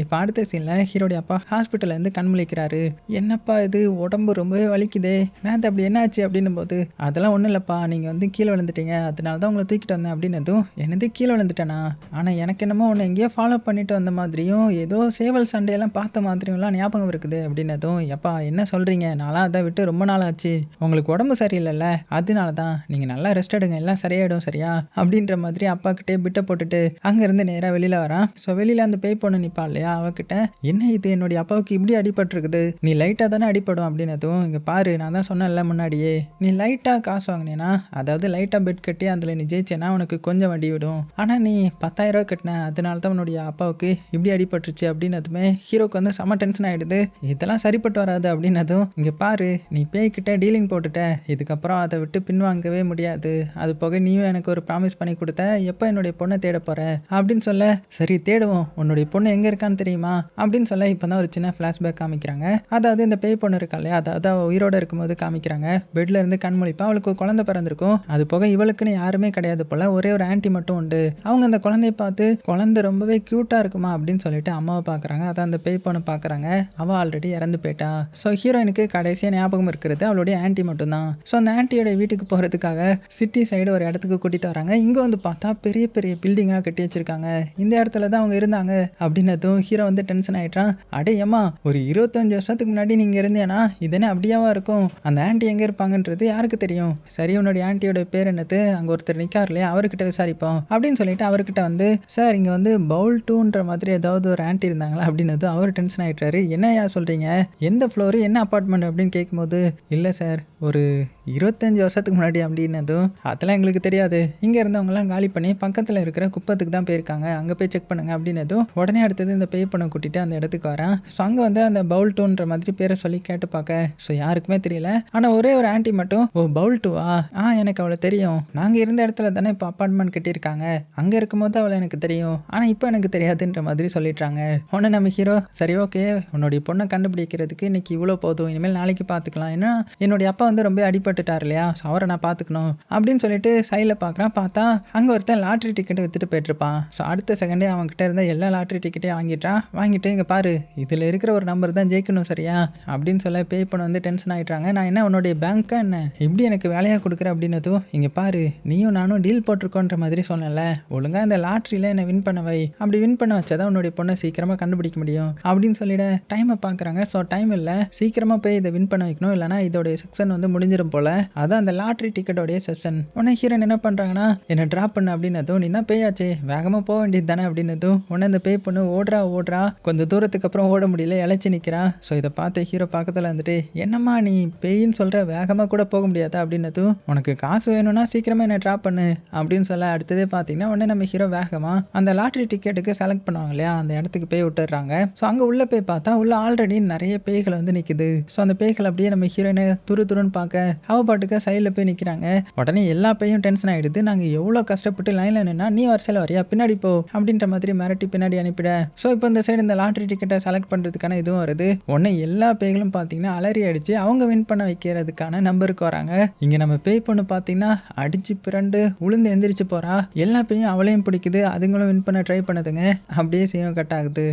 Speaker 1: இப்போ அடுத்த சீனில் ஹீரோடைய அப்பா ஹாஸ்பிட்டல்லேருந்து கண் முழிக்கிறாரு. என்னப்பா இது, உடம்பு ரொம்பவே வலிக்குதே, நேற்று அப்படி என்னாச்சு அப்படின்னும் போது, அதெல்லாம் ஒன்றும் இல்லைப்பா, நீங்கள் வந்து கீழே விழுந்துட்டீங்க, அதனால தான் உங்களை தூக்கிட்டு வந்தேன் அப்படின்னதும், என்னது கீழே விழுந்துட்டேனா, ஆனால் எனக்கு என்னமோ ஒன்று எங்கேயோ ஃபாலோ பண்ணிட்டு வந்த மாதிரியும் ஏதோ சேவல் சண்டையெல்லாம் பார்த்த மாதிரியும்லாம் ஞாபகம் இருக்குது அப்படின்னதும், எப்பா என்ன சொல்கிறீங்க, நான்லாம் அதை விட்டு ரொம்ப நாள் ஆச்சு, உங்களுக்கு உடம்பு சரியில்லைல்ல அதனால தான், நீங்கள் நல்லா ரெஸ்ட் எடுங்க, எல்லாம் சரியாயிடும் சரியா அப்படின்ற மாதிரி அப்பா கிட்டே பிட்டை போட்டுட்டு அங்கேருந்து நேராக வெளியில் வரான். ஸோ வெளியில் அந்த பேய் பொண்ணு நிற்பாள் இல்லையா, அவகிட்ட என்ன இது என்னுடைய அப்பாவுக்கு இப்படி அடிபட்டிருக்குது, நீ லைட்டாக தானே அடிப்படும் அப்படின்னதும், இங்கே பாரு நான் தான் சொன்னேன்ல முன்னாடியே, நீ லைட்டாக காசு வாங்கினேன்னா, அதாவது லைட்டாக பெட் கட்டி அதில் நீ ஜெயிச்சேன்னா உனக்கு கொஞ்சம் வண்டி விடும், ஆனால் நீ 10,000 ரூபா கட்டின அதனால தான் உன்னுடைய அப்பாவுக்கு இப்படி அடிபட்டுருச்சு அப்படின்னதுமே ஹீரோக்கு வந்து செம டென்ஷன் ஆகிடுது. இதெல்லாம் சரிப்பட்டு வராது அப்படின்னதும், இங்கே பாரு நீ பேய்கிட்ட டீலிங் போட்டுட்ட, இதுக்கப்புறம் அதை விட்டு பின்வாங்கவே முடியாது, அது போக நீயும் எனக்கு ஒரு ப்ராமிஸ் பண்ணி கொடுத்த, எப்போ என்னுடைய பொண்ணை தேட போகிற அப்படின்னு சொல்ல, சரி தேடுவோம், உன்னுடைய பொண்ணு எங்கே இருக்கான்னு இருக்கான்னு தெரியுமா அப்படின்னு சொல்ல இப்போ தான் ஒரு சின்ன ஃப்ளாஷ்பேக் காமிக்கிறாங்க. அதாவது இந்த பேய் பொண்ணு இருக்கா இல்லையா, அதாவது அவள் உயிரோட இருக்கும்போது காமிக்கிறாங்க. பெட்ல இருந்து கண் முழிப்பா, அவளுக்கு ஒரு குழந்தை பிறந்திருக்கும். அது போக இவளுக்குன்னு யாருமே கிடையாது போல, ஒரே ஒரு ஆன்ட்டி மட்டும் உண்டு. அவங்க அந்த குழந்தைய பார்த்து குழந்தை ரொம்பவே கியூட்டா இருக்குமா அப்படின்னு சொல்லிட்டு அம்மாவை பார்க்குறாங்க. அதான் அந்த பேய் பொண்ணை பார்க்குறாங்க. அவள் ஆல்ரெடி இறந்து போயிட்டா. ஸோ ஹீரோயினுக்கு கடைசியாக ஞாபகம் இருக்கிறது அவளுடைய ஆன்ட்டி மட்டும்தான். ஸோ அந்த ஆன்ட்டியோட வீட்டுக்கு போகிறதுக்காக சிட்டி சைடு ஒரு இடத்துக்கு கூட்டிகிட்டு வராங்க. இங்கே வந்து பார்த்தா பெரிய பெரிய பில்டிங்காக கட்டி வச்சிருக்காங்க. இந்த இடத்துல தான் அவங்க இருந்தாங்க அப்படின்னதும் ஹீரோ வந்து டென்ஷன் ஆகிட்டான். அடே ஏமா, ஒரு 25 வருஷத்துக்கு முன்னாடி நீங்கள் இருந்தேன்னா இதனே அப்படியாவா இருக்கும்? அந்த ஆன்ட்டி எங்கே இருப்பாங்கன்றது யாருக்கு தெரியும்? சரி, உன்னுடைய ஆன்ட்டியோட பேர் என்னது? அங்கே ஒருத்தர் நிற்கார் இல்லையா, அவர்கிட்ட விசாரிப்போம் அப்படின்னு சொல்லிட்டு அவர்கிட்ட வந்து, சார் இங்கே வந்து பவுல் 2ன்ற மாதிரி ஏதாவது ஒரு ஆன்ட்டி இருந்தாங்களா அப்படின்னது அவர் டென்ஷன் ஆகிட்டாரு. என்னையா சொல்கிறீங்க, எந்த ஃப்ளோரு, என்ன அப்பார்ட்மெண்ட் அப்படின்னு கேட்கும்போது, இல்லை சார் ஒரு 25 வருஷத்துக்கு முன்னாடி அப்படின்னதும், அதெல்லாம் எங்களுக்கு தெரியாது, இங்கே இருந்தவங்கலாம் காலி பண்ணி பக்கத்தில் இருக்கிற குப்பத்துக்கு தான் போயிருக்காங்க, அங்கே போய் செக் பண்ணுங்க அப்படின்னதும் உடனே அடுத்தது இந்த பேய் பண்ண கூட்டிட்டு அந்த இடத்துக்கு வரேன். ஸோ அங்கே வந்து அந்த பவுல் 2ன்ற மாதிரி பேரை சொல்லி கேட்டு பார்க்க, ஸோ யாருக்குமே தெரியல. ஆனால் ஒரே ஒரு ஆன்ட்டி மட்டும், ஓ பவுல் 2வா, எனக்கு அவளை தெரியும், நாங்கள் இருந்த இடத்துல தானே இப்போ அப்பார்ட்மெண்ட் கட்டியிருக்காங்க, அங்கே இருக்கும்போது அவளை எனக்கு தெரியும், ஆனால் இப்போ எனக்கு தெரியாதுன்ற மாதிரி சொல்லிட்டாங்க. உடனே நம்ம ஹீரோ, சரி ஓகே, உன்னுடைய பொண்ணை கண்டுபிடிக்கிறதுக்கு இன்னைக்கு இவ்வளோ போதும், இனிமேல் நாளைக்கு பார்த்துக்கலாம், ஏன்னா என்னுடைய அப்பா வந்து ரொம்ப அடிபட்டுட்டார் இல்லையா, ஸோ அவரை நான் பார்த்துக்கணும் அப்படின்னு சொல்லிட்டு சைடில் பார்க்குறான். பார்த்தா அங்கே ஒருத்தன் லாட்ரி டிக்கெட்டை வித்துட்டு போயிட்டுருப்பான். ஸோ அடுத்த செகண்டே அவன்கிட்ட இருந்த எல்லா லாட்ரி டிக்கெட்டையும் வாங்கிட்டு இங்கே பாரு, இதில் இருக்கிற ஒரு நம்பர் தான் ஜெயிக்கணும் சரியா அப்படின்னு சொல்ல பே பண்ண வந்து டென்ஷன் ஆகிட்டாங்க. நான் என்ன உன்னுடைய பேங்க்கா என்ன, எப்படி எனக்கு வேலையாக கொடுக்குற அப்படின்னதும், இங்கே பாரு நீயும் நானும் டீல் போட்டிருக்கோன்ற மாதிரி சொன்னல, ஒழுங்காக இந்த லாட்ரியில் என்னை வின் பண்ண வை, அப்படி வின் பண்ண வச்சாதான் உன்னுடைய பொண்ணை சீக்கிரமாக கண்டுபிடிக்க முடியும் அப்படின்னு சொல்லிட டைமை பார்க்குறாங்க. ஸோ டைம் இல்லை, சீக்கிரமாக போய் இதை வின் பண்ண வைக்கணும், இல்லைனா இதோடைய செக்ஷன் வந்து முடிஞ்சிடும் போல, அதான் அந்த லாட்ரி டிக்கெட்டோடைய செஷன். உடனே ஹீரோன் என்ன பண்ணுறாங்கன்னா, என்னை ட்ராப் பண்ணு அப்படின்னதும், நீ தான் பேயாச்சே வேகமாக போக வேண்டியது தானே அப்படின்னதும், உடனே அந்த பே பொண்ணு ஓடுறா கொஞ்சம் தூரத்துக்கு அப்புறம் ஓட முடியல, இழைச்சி நிற்கிறா. ஸோ இதை பார்த்த ஹீரோ பக்கத்தில் வந்துட்டு, என்னம்மா நீ பேயின்னு சொல்கிற, வேகமாக கூட போக முடியாதா அப்படின்னதும், உனக்கு காசு வேணும்னா சீக்கிரமாக என்னை ட்ராப் பண்ணு அப்படின்னு சொல்ல அடுத்ததே பார்த்தீங்கன்னா உடனே நம்ம ஹீரோ வேகமாக அந்த லாட்ரி டிக்கெட்டுக்கு செலக்ட் பண்ணுவாங்க இல்லையா, அந்த இடத்துக்கு போய் விட்டுடுறாங்க. ஸோ அங்கே உள்ள போய் பார்த்தா உள்ள ஆல்ரெடி நிறைய பேய்கள் வந்து நிற்குது. ஸோ அந்த பேய்கள் அப்படியே நம்ம ஹீரோயினை துருன்னு பார்க்க அவ பாட்டுக்கு சைடில் போய் நிற்கிறாங்க. உடனே எல்லா பேயும் டென்ஷன் ஆகிடுது, நாங்கள் எவ்வளோ கஷ்டப்பட்டு லைனில் நின்னா நீ வரிசையில் வரையா, பின்னாடி போ அப்படின்ற மாதிரி மிரட்டி பின்னாடி அனுப்பிட. ஸோ இப்போ இந்த சைடு இந்த லாட்ரி டிக்கெட்டை செலக்ட் பண்ணுறதுக்கான இதுவும் வருது. உடனே எல்லா பேய்களும் பார்த்தீங்கன்னா அலறி அடித்து அவங்க வின் பண்ண வைக்கிறதுக்கான நம்பருக்கு வராங்க. இங்கே நம்ம பேய் பொண்ணு பார்த்தீங்கன்னா அடிச்சு பிறண்டு உளுந்து எந்திரிச்சு போகிறா. எல்லா பேயும் அவளையும் பிடிக்குது, அதுங்களும் வின் பண்ண ட்ரை பண்ணுதுங்க. அப்படியே சீனும் கட் ஆகுது.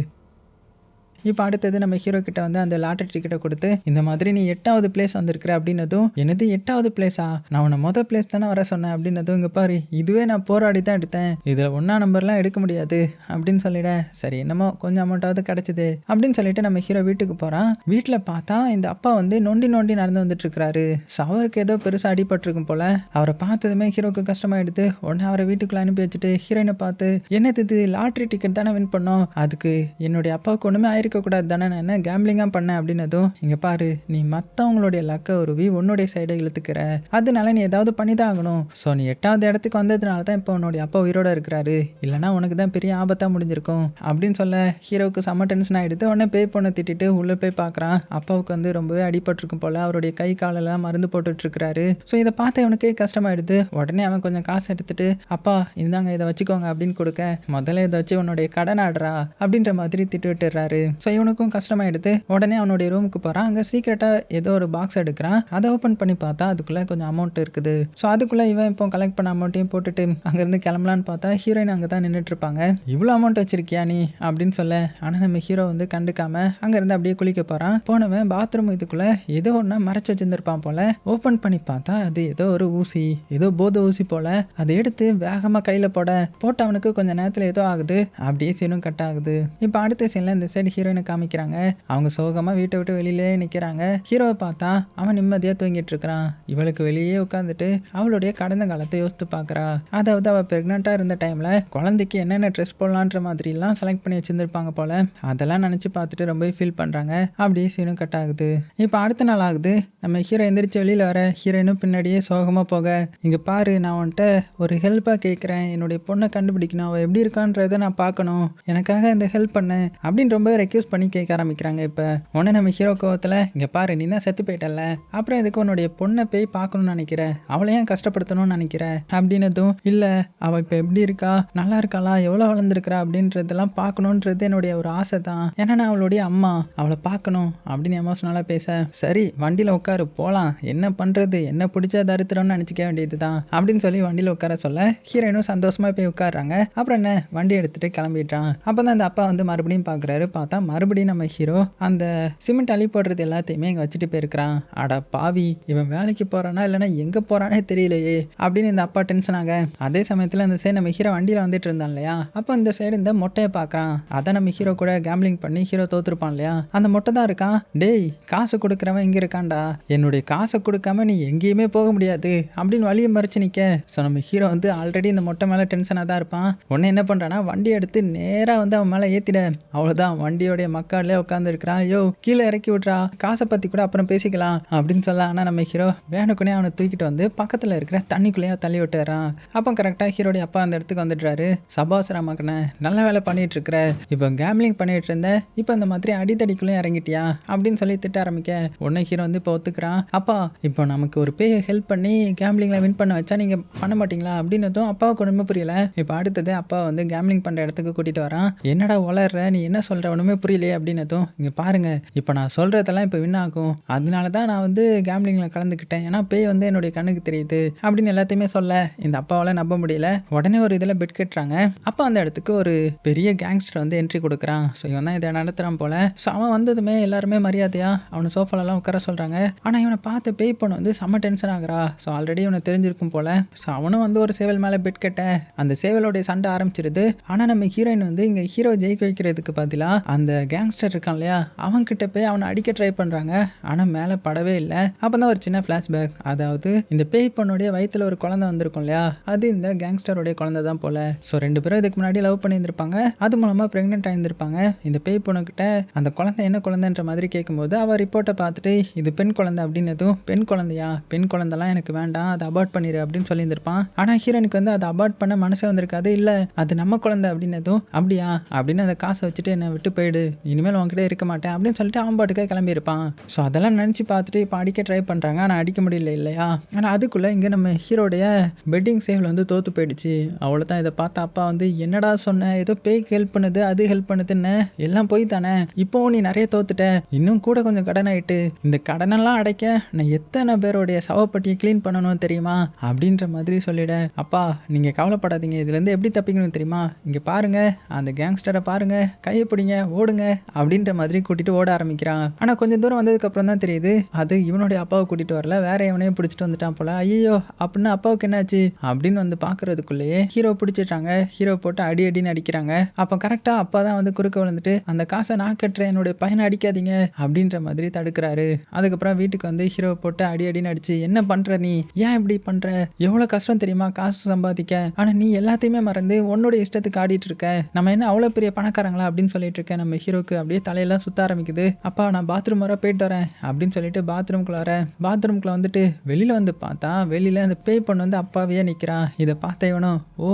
Speaker 1: இப்போ அடுத்தது நம்ம ஹீரோ கிட்ட வந்து அந்த லாட்டரி டிக்கெட்டை கொடுத்து, இந்த மாதிரி நீ 8வது பிளேஸ் வந்திருக்கிற அப்படின்னதும், என்னது 8வது பிளேஸா, நான் உன்னை மொதல் பிளேஸ் தானே வர சொன்னேன் அப்படின்னதும், இங்கே பாரு இதுவே நான் போராடி தான் எடுத்தேன், இதில் 1ஆம் நம்பர்லாம் எடுக்க முடியாது அப்படின்னு சொல்லிட, சரி என்னமோ கொஞ்சம் அமௌண்ட்டாவது கிடச்சிது அப்படின்னு சொல்லிட்டு நம்ம ஹீரோ வீட்டுக்கு போகிறான். வீட்டில் பார்த்தா இந்த அப்பா வந்து நொண்டி நடந்து வந்துட்டு இருக்கிறாரு. ஸோ அவருக்கு ஏதோ பெருசாக அடிபட்டிருக்கும் போல. அவரை பார்த்ததுமே ஹீரோக்கு கஷ்டமாயிடுது. உடனே அவரை வீட்டுக்குள்ள அனுப்பி வச்சுட்டு ஹீரோயினை பார்த்து, என்னது லாட்ரி டிக்கெட் தானே வின் பண்ணோம், அதுக்கு என்னுடைய அப்பாவுக்கு ஒன்றுமே ஆயிருக்க கூடாது தானே, நான் என்ன கேம்பிளிங்காக பண்ணேன் அப்படின்னதும், இங்கே பாரு நீ மற்றவங்களுடைய லக்கை உருவி உன்னுடைய சைடை இழுத்துக்கிற, அதனால நீ ஏதாவது பண்ணி தான் ஆகணும். ஸோ நீ 8வது இடத்துக்கு வந்ததுனால தான் இப்போ உன்னுடைய அப்பா உயிரோட இருக்கிறாரு, இல்லைனா உனக்கு தான் பெரிய ஆபத்தாக முடிஞ்சிருக்கும் அப்படின்னு சொல்ல ஹீரோவுக்கு செம்ம டென்ஷன் ஆகிடுது. உடனே பேய் பொண்ணை திட்டிட்டு உள்ளே போய் பார்க்குறான். அப்பாவுக்கு வந்து ரொம்பவே அடிபட்டிருக்கும் போல, அவருடைய கை காலெல்லாம் மருந்து போட்டுட்ருக்கிறாரு. ஸோ இதை பார்த்து அவனுக்கே கஷ்டமாயிடுது. உடனே அவன் கொஞ்சம் காசு எடுத்துட்டு, அப்பா இந்தாங்க இதை வச்சுக்கோங்க அப்படின்னு கொடுக்க, முதல்ல இதை வச்சு உன்னுடைய கடன் ஆடுறா அப்படின்ற மாதிரி திட்டு விட்டுறாரு. ஸோ இவனுக்கும் கஷ்டமாயிடுது. உடனே அவனுடைய ரூமுக்கு போகிறான். அங்கே சீக்கிரட்டாக ஏதோ ஒரு பாக்ஸ் எடுக்கிறான். அதை ஓப்பன் பண்ணி பார்த்தா அதுக்குள்ளே கொஞ்சம் அமௌண்ட் இருக்குது. ஸோ அதுக்குள்ளே இவன் இப்போ கலெக்ட் பண்ண அமௌண்ட்டையும் போட்டுட்டு அங்கேருந்து கிளம்பலான்னு பார்த்தா ஹீரோயின் அங்கே தான் நின்றுட்டு இருப்பாங்க. இவ்வளோ அமௌண்ட் வச்சிருக்கியா நீ அப்படின்னு சொல்ல, ஆனால் நம்ம ஹீரோ வந்து கண்டுக்காம அங்கேருந்து அப்படியே குளிக்க போகிறான். போனவன் பாத்ரூம் இதுக்குள்ளே ஏதோ ஒன்று மறைச்சி வச்சிருந்துருப்பான் போல. ஓப்பன் பண்ணி பார்த்தா அது ஏதோ ஒரு ஊசி, ஏதோ போத ஊசி போல. அதை எடுத்து வேகமாக கையில் போட்ட அவனுக்கு கொஞ்சம் நேரத்தில் ஏதோ ஆகுது. அப்படியே சீனும் கட் ஆகுது. இப்போ அடுத்த சீனில் இந்த சைடு ஹீரோயினை காமிக்கிறாங்க. அவங்க சோகமாக வீட்டை விட்டு வெளியிலே நிற்கிறாங்க. ஹீரோவை பார்த்தா அவன் நிம்மதியாக தூங்கிட்டு இருக்கிறான். இவளுக்கு வெளியே உட்காந்துட்டு அவளுடைய கடந்த காலத்தை யோசித்து பார்க்குறா. அதாவது அவள் ப்ரெக்னெண்ட்டாக இருந்த டைமில் குழந்தைக்கு என்னென்ன ட்ரெஸ் போடலான்ற மாதிரிலாம் செலக்ட் பண்ணி வச்சுருந்துருப்பாங்க போல. அதெல்லாம் நினச்சி பார்த்துட்டு ரொம்ப ஃபீல் பண்ணுறாங்க. அப்படியே சீனும் கட் ஆகுது. இப்போ அடுத்த நாள் ஆகுது. நம்ம ஹீரோ எந்திரிச்சு வெளியில் வர ஹீரோயினும் பின்னாடியே சோகமாக போக, இங்கே பாரு நான் வந்துட்டு ஒரு ஹெல்ப்பாக கேட்குறேன், என்னுடைய பொண்ணை கண்டுபிடிக்கணும், அவள் எப்படி இருக்கான்றதை நான் பார்க்கணும், எனக்காக இந்த ஹெல்ப் பண்ண அப்படின்னு ரொம்ப ரெக்வெஸ்ட் அக்யூஸ் பண்ணி கேட்க ஆரம்பிக்கிறாங்க. இப்போ உடனே நம்ம ஹீரோ கோவத்தில், இங்கே பாரு நீ தான் செத்து போயிட்டல, அப்புறம் எதுக்கு உன்னுடைய பொண்ணை போய் பார்க்கணும்னு நினைக்கிற, அவளை ஏன் கஷ்டப்படுத்தணும்னு நினைக்கிற அப்படின்னதும், இல்லை அவள் இப்போ எப்படி இருக்கா, நல்லா இருக்காளா, எவ்வளோ வளர்ந்துருக்கிறா அப்படின்றதெல்லாம் பார்க்கணுன்றது என்னுடைய ஒரு ஆசை தான். ஏன்னா நான் அவளுடைய அம்மா, அவளை பார்க்கணும் அப்படின்னு எமோஷனலாக பேச, சரி வண்டியில் உட்காரு போகலாம், என்ன பண்ணுறது, என்ன பிடிச்ச தரித்திரம்னு நினச்சிக்க வேண்டியது தான் அப்படின்னு சொல்லி வண்டியில் உட்கார சொல்ல ஹீரோயினும் சந்தோஷமாக போய் உட்காடுறாங்க. அப்புறம் என்ன வண்டி எடுத்துகிட்டு கிளம்பிட்டான். அப்போ தான் அந்த அப்பா வந்து மறுபடியும் பார்க்குறாரு. பார்த்தா மறுபடியும் நம்ம ஹீரோ அந்த சிமெண்ட் அள்ளி போடுறது எல்லாத்தையுமே இங்கே வச்சுட்டு போயிருக்கிறான். அட பாவி, இவன் வேலைக்கு போகிறானா இல்லைனா எங்கே போகிறானே தெரியலையே அப்படின்னு இந்த அப்பா டென்ஷன் ஆக, அதே சமயத்தில் அந்த சைடு நம்ம ஹீரோ வண்டியில் வந்துட்டு இருந்தான் இல்லையா, அப்போ இந்த சைடு இந்த மொட்டையை பார்க்குறான். அதான் நம்ம ஹீரோ கூட கேம்பிளிங் பண்ணி ஹீரோ தோத்துருப்பான் இல்லையா, அந்த மொட்டை தான் இருக்கான். டேய் காசு கொடுக்குறவன் இங்கே இருக்கான்டா, என்னுடைய காசை கொடுக்காம நீ எங்கேயுமே போக முடியாது அப்படின்னு வழியை மறைச்சு நிற்க. ஸோ நம்ம ஹீரோ வந்து ஆல்ரெடி இந்த மொட்டை மேலே டென்ஷனாக தான் இருப்பான். உடனே என்ன பண்ணுறான்னா வண்டி எடுத்து நேராக வந்து அவன் மேலே ஏற்றிட, அவ்வளோதான் வண்டியோடைய மக்காலே உட்காந்து இருக்கிறான். யோ கீழே இறக்கி விட்றா, காசை பற்றி கூட அப்புறம் பேசிக்கலாம் அப்படின்னு சொல்ல. ஆனால் நம்ம ஹீரோ வேணுக்குனே அவனை தூக்கிட்டு வந்து பக்கத்தில் இருக்கிற தண்ணிக்குள்ளேயே தள்ளி விட்டுறான். அப்போ கரெக்டாக ஹீரோடைய அப்பா அந்த இடத்துக்கு வந்துடுறாரு. சபாசரா மகனே, நல்ல வேலை பண்ணிட்டு இருக்கிற, இப்போ கேம்லிங் பண்ணிட்டு இருந்தேன், இப்போ இந்த மாதிரி அடித்தடிக்குள்ளேயும் இறங்கிட்டியா அப்படின்னு சொல்லி திட்ட ஆரம்பிக்க. உடனே ஹீரோ வந்து இப்போ ஒத்துக்கிறான். அப்பா இப்போ நமக்கு ஒரு பேயை ஹெல்ப் பண்ணி கேம்லிங்கில் வின் பண்ண வச்சா நீங்கள் பண்ண மாட்டீங்களா அப்படின்னதும் அப்பாவுக்கு ஒன்றுமே புரியல. இப்போ அடுத்தது அப்பா வந்து கேம்லிங் பண்ணுற இடத்துக்கு கூட்டிகிட்டு வரான். என்னடா வளர்ற, நீ என்ன சொல்கிற ஒன்றுமே புரியலையே அப்படின்னதும், இங்கே பாருங்க இப்போ நான் சொல்கிறதெல்லாம் இப்போ வின் ஆகும், அதனால தான் நான் வந்து கேம்லிங்கில் கலந்துக்கிட்டேன், ஏன்னா பேய் வந்து என்னுடைய கண்ணுக்கு தெரியுது அப்படின்னு எல்லாத்தையுமே சொல்ல இந்த அப்பாவால் நம்ப முடியல. உடனே ஒரு இதில் பெட் கட்டுறாங்க. அப்போ அந்த இடத்துக்கு ஒரு பெரிய கேங்ஸ்டர் வந்து என்ட்ரி கொடுக்குறான். ஸோ இவன் தான் இதை நடத்துகிறான் போல. ஸோ அவன் வந்ததுமே எல்லாருமே மரியாதையா அவனை சோஃபாலெல்லாம் உட்கார சொல்கிறாங்க. ஆனால் இவனை பார்த்து பேய் பொண்ணு வந்து செம்ம டென்ஷன் ஆகுறா. ஸோ ஆல்ரெடி இவனை தெரிஞ்சிருக்கும் போல. ஸோ அவனும் வந்து ஒரு சேவல் மேலே பெட் கட்ட அந்த சேவலோடைய சண்டை ஆரம்பிச்சிருது. ஆனால் நம்ம ஹீரோயின் வந்து இங்கே ஹீரோ ஜெயிக்க வைக்கிறதுக்கு பதிலாக அந்த கேங்ஸ்டர் இருக்கான் இல்லையா, அவன்கிட்ட போய் அவனை அடிக்க ட்ரை பண்ணுறாங்க. ஆனால் மேலே படவே இல்லை. அப்போ தான் ஒரு சின்ன ஃப்ளாஷ்பேக், அதாவது இந்த பேய் பொண்ணுடைய வயிற்றில் ஒரு குழந்தை வந்திருக்கும் இல்லையா, அது இந்த கேங்ஸ்டருடைய குழந்தை தான் போல. ஸோ ரெண்டு பேரும் இதுக்கு முன்னாடி லவ் பண்ணியிருந்திருப்பாங்க, அது மூலமாக ப்ரெக்னென்ட் ஆகியிருந்திருப்பாங்க. இந்த பேய் பொண்ணுக்கிட்ட அந்த குழந்தை என்ன குழந்தைன்ற மாதிரி கேட்கும்போது அவள் ரிப்போர்ட்டை பார்த்துட்டு இது பெண் குழந்தை அப்படின்னதும், பெண் குழந்தையா, பெண் குழந்தைலாம் எனக்கு வேண்டாம், அதை அபார்ட் பண்ணிடு அப்படின்னு சொல்லியிருந்திருப்பான். ஆனால் ஹீரோனுக்கு வந்து அதை அபார்ட் பண்ண மனசே வந்திருக்காது. இல்லை அது நம்ம குழந்தை அப்படின்னதும், அப்படியா அப்படின்னு அந்த காசை வச்சுட்டு என்னை விட்டு போயிடு, இனிமேல் உங்ககிட்ட இருக்க மாட்டேன் அப்படின்னு சொல்லிட்டு அவன் பாட்டுக்கே கிளம்பியிருப்பான். ஸோ அதெல்லாம் நினச்சி பார்த்துட்டு இப்போ அடிக்க ட்ரை பண்ணுறாங்க. ஆனால் அடிக்க முடியல இல்லையா. ஆனால் அதுக்குள்ளே இங்கே நம்ம ஹீரோடைய பெட்டிங் சேவல் வந்து தோற்று போயிடுச்சு. அவ்வளோதான். இதை பார்த்த அப்பா வந்து, என்னடா சொன்ன, ஏதோ பேய்க்கு ஹெல்ப் பண்ணுது அது ஹெல்ப் பண்ணுதுன்னு, எல்லாம் போய் தானே, இப்போவும் நீ நிறைய தோத்துட்ட, இன்னும் கூட கொஞ்சம் கடன் ஆகிட்டு, இந்த கடனெல்லாம் அடைக்க நான் எத்தனை பேருடைய சவப்பட்டியை க்ளீன் பண்ணணும் தெரியுமா அப்படின்ற மாதிரி சொல்லிட. அப்பா நீங்கள் கவலைப்படாதீங்க, இதுலேருந்து எப்படி தப்பிக்கணும் தெரியுமா, இங்கே பாருங்க அந்த கேங்ஸ்டரை பாருங்க, கையை பிடிங்க ஓடுங்க அப்படின்ற மாதிரி கூட்டிட்டு ஓட ஆரம்பிக்கிறான். ஆனால் கொஞ்சம் தூரம் வந்ததுக்கப்புறம் தான் தெரியுது அது இவனுடைய அப்பாவை கூட்டிட்டு வரல, வேற எவனையும் பிடிச்சிட்டு வந்துட்டான் போல. ஐயோ அப்படின்னா அப்பாவுக்கு என்னாச்சு அப்படின்னு வந்து பார்க்கறதுக்குள்ளேயே ஹீரோ பிடிச்சிட்டாங்க. ஹீரோ போட்டு அடி அடின்னு அடிக்கிறாங்க. அப்போ கரெக்டாக அப்பா தான் வந்து குறுக்க விழுந்துட்டு, அந்த காசை நான் கட்டுறேன், என்னுடைய பையனை அடிக்காதீங்க அப்படின்ற மாதிரி தடுக்கிறாரு. அதுக்கப்புறம் வீட்டுக்கு வந்து ஹீரோ போட்டு அடி அடின்னு அடிச்சு, என்ன பண்ற நீ, ஏன் இப்படி பண்ற, எவ்வளோ கஷ்டம் தெரியுமா காசு சம்பாதிக்க, ஆனால் நீ எல்லாத்தையுமே மறந்து உன்னோட இஷ்டத்துக்கு ஆடிட்டு இருக்க, நம்ம என்ன அவ்வளோ பெரிய பணக்காரங்களா அப்படின்னு சொல்லிட்டு இருக்கேன். நம்ம ஹீரோக்கு அப்படியே தலையெல்லாம் சுத்த ஆரம்பிக்குது. அப்பா நான் பாத்ரூம் வர போயிட்டு வரேன் அப்படின்னு சொல்லிட்டு பாத்ரூம்குள்ள வரேன். பாத்ரூம்குள்ள வந்துட்டு வெளியில வந்து பார்த்தா வெளியில அந்த பேய் பொண்ணு வந்து அப்பாவையே நிற்கிறான். இதை பார்த்த இவனும், ஓ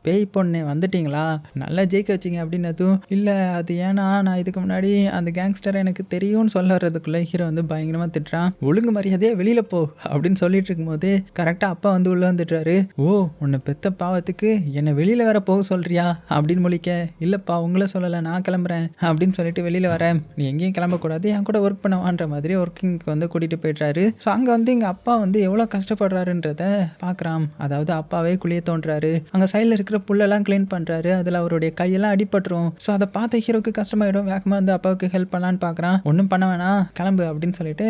Speaker 1: பேய் பொண்ணு வந்துட்டீங்களா, நல்லா ஜெயிக்க வச்சிங்க அப்படின்னதும், இல்லை அது ஏன்னா நான் இதுக்கு முன்னாடி அந்த கேங்ஸ்டரை எனக்கு தெரியும்னு சொல்ல வர்றதுக்குள்ளே ஹீரோ வந்து பயங்கரமாக திட்டுறான். ஒழுங்கு மரியாதையே வெளியில போ அப்படின்னு சொல்லிட்டு இருக்கும்போது கரெக்டாக அப்பா வந்து உள்ள வந்துட்டுறாரு. ஓ உன்னை பெத்த பாவத்துக்கு என்னை வெளியில வேற போக சொல்றியா அப்படின்னு முழிக்க, இல்லப்பா உங்களை சொல்லலை, நான் கிளம்புறேன் அப்படின்னு சொல்லிட்டு வெளியில வரேன், நீ எங்கேயும் கிளம்பக்கூடாது, என் கூட ஒர்க் பண்ணவான்ற மாதிரி ஒர்க்கிங்க்கு வந்து கூட்டிட்டு போயிட்டாரு. ஸோ அங்கே வந்து எங்கள் அப்பா வந்து எவ்வளோ கஷ்டப்படுறாருன்றத பார்க்குறான். அதாவது அப்பாவே குளிய தோன்றாரு, அங்கே சைடில் இருக்கிற புல்லெல்லாம் க்ளீன் பண்ணுறாரு, அதில் அவருடைய கையெல்லாம் அடிபட்டுரும். ஸோ அதை பார்த்த ஹீரோக்கு கஷ்டமாயிடும். வேகமாக வந்து அப்பாவுக்கு ஹெல்ப் பண்ணலான்னு பார்க்குறான். ஒன்றும் பண்ண வேணாம் கிளம்பு அப்படின்னு சொல்லிட்டு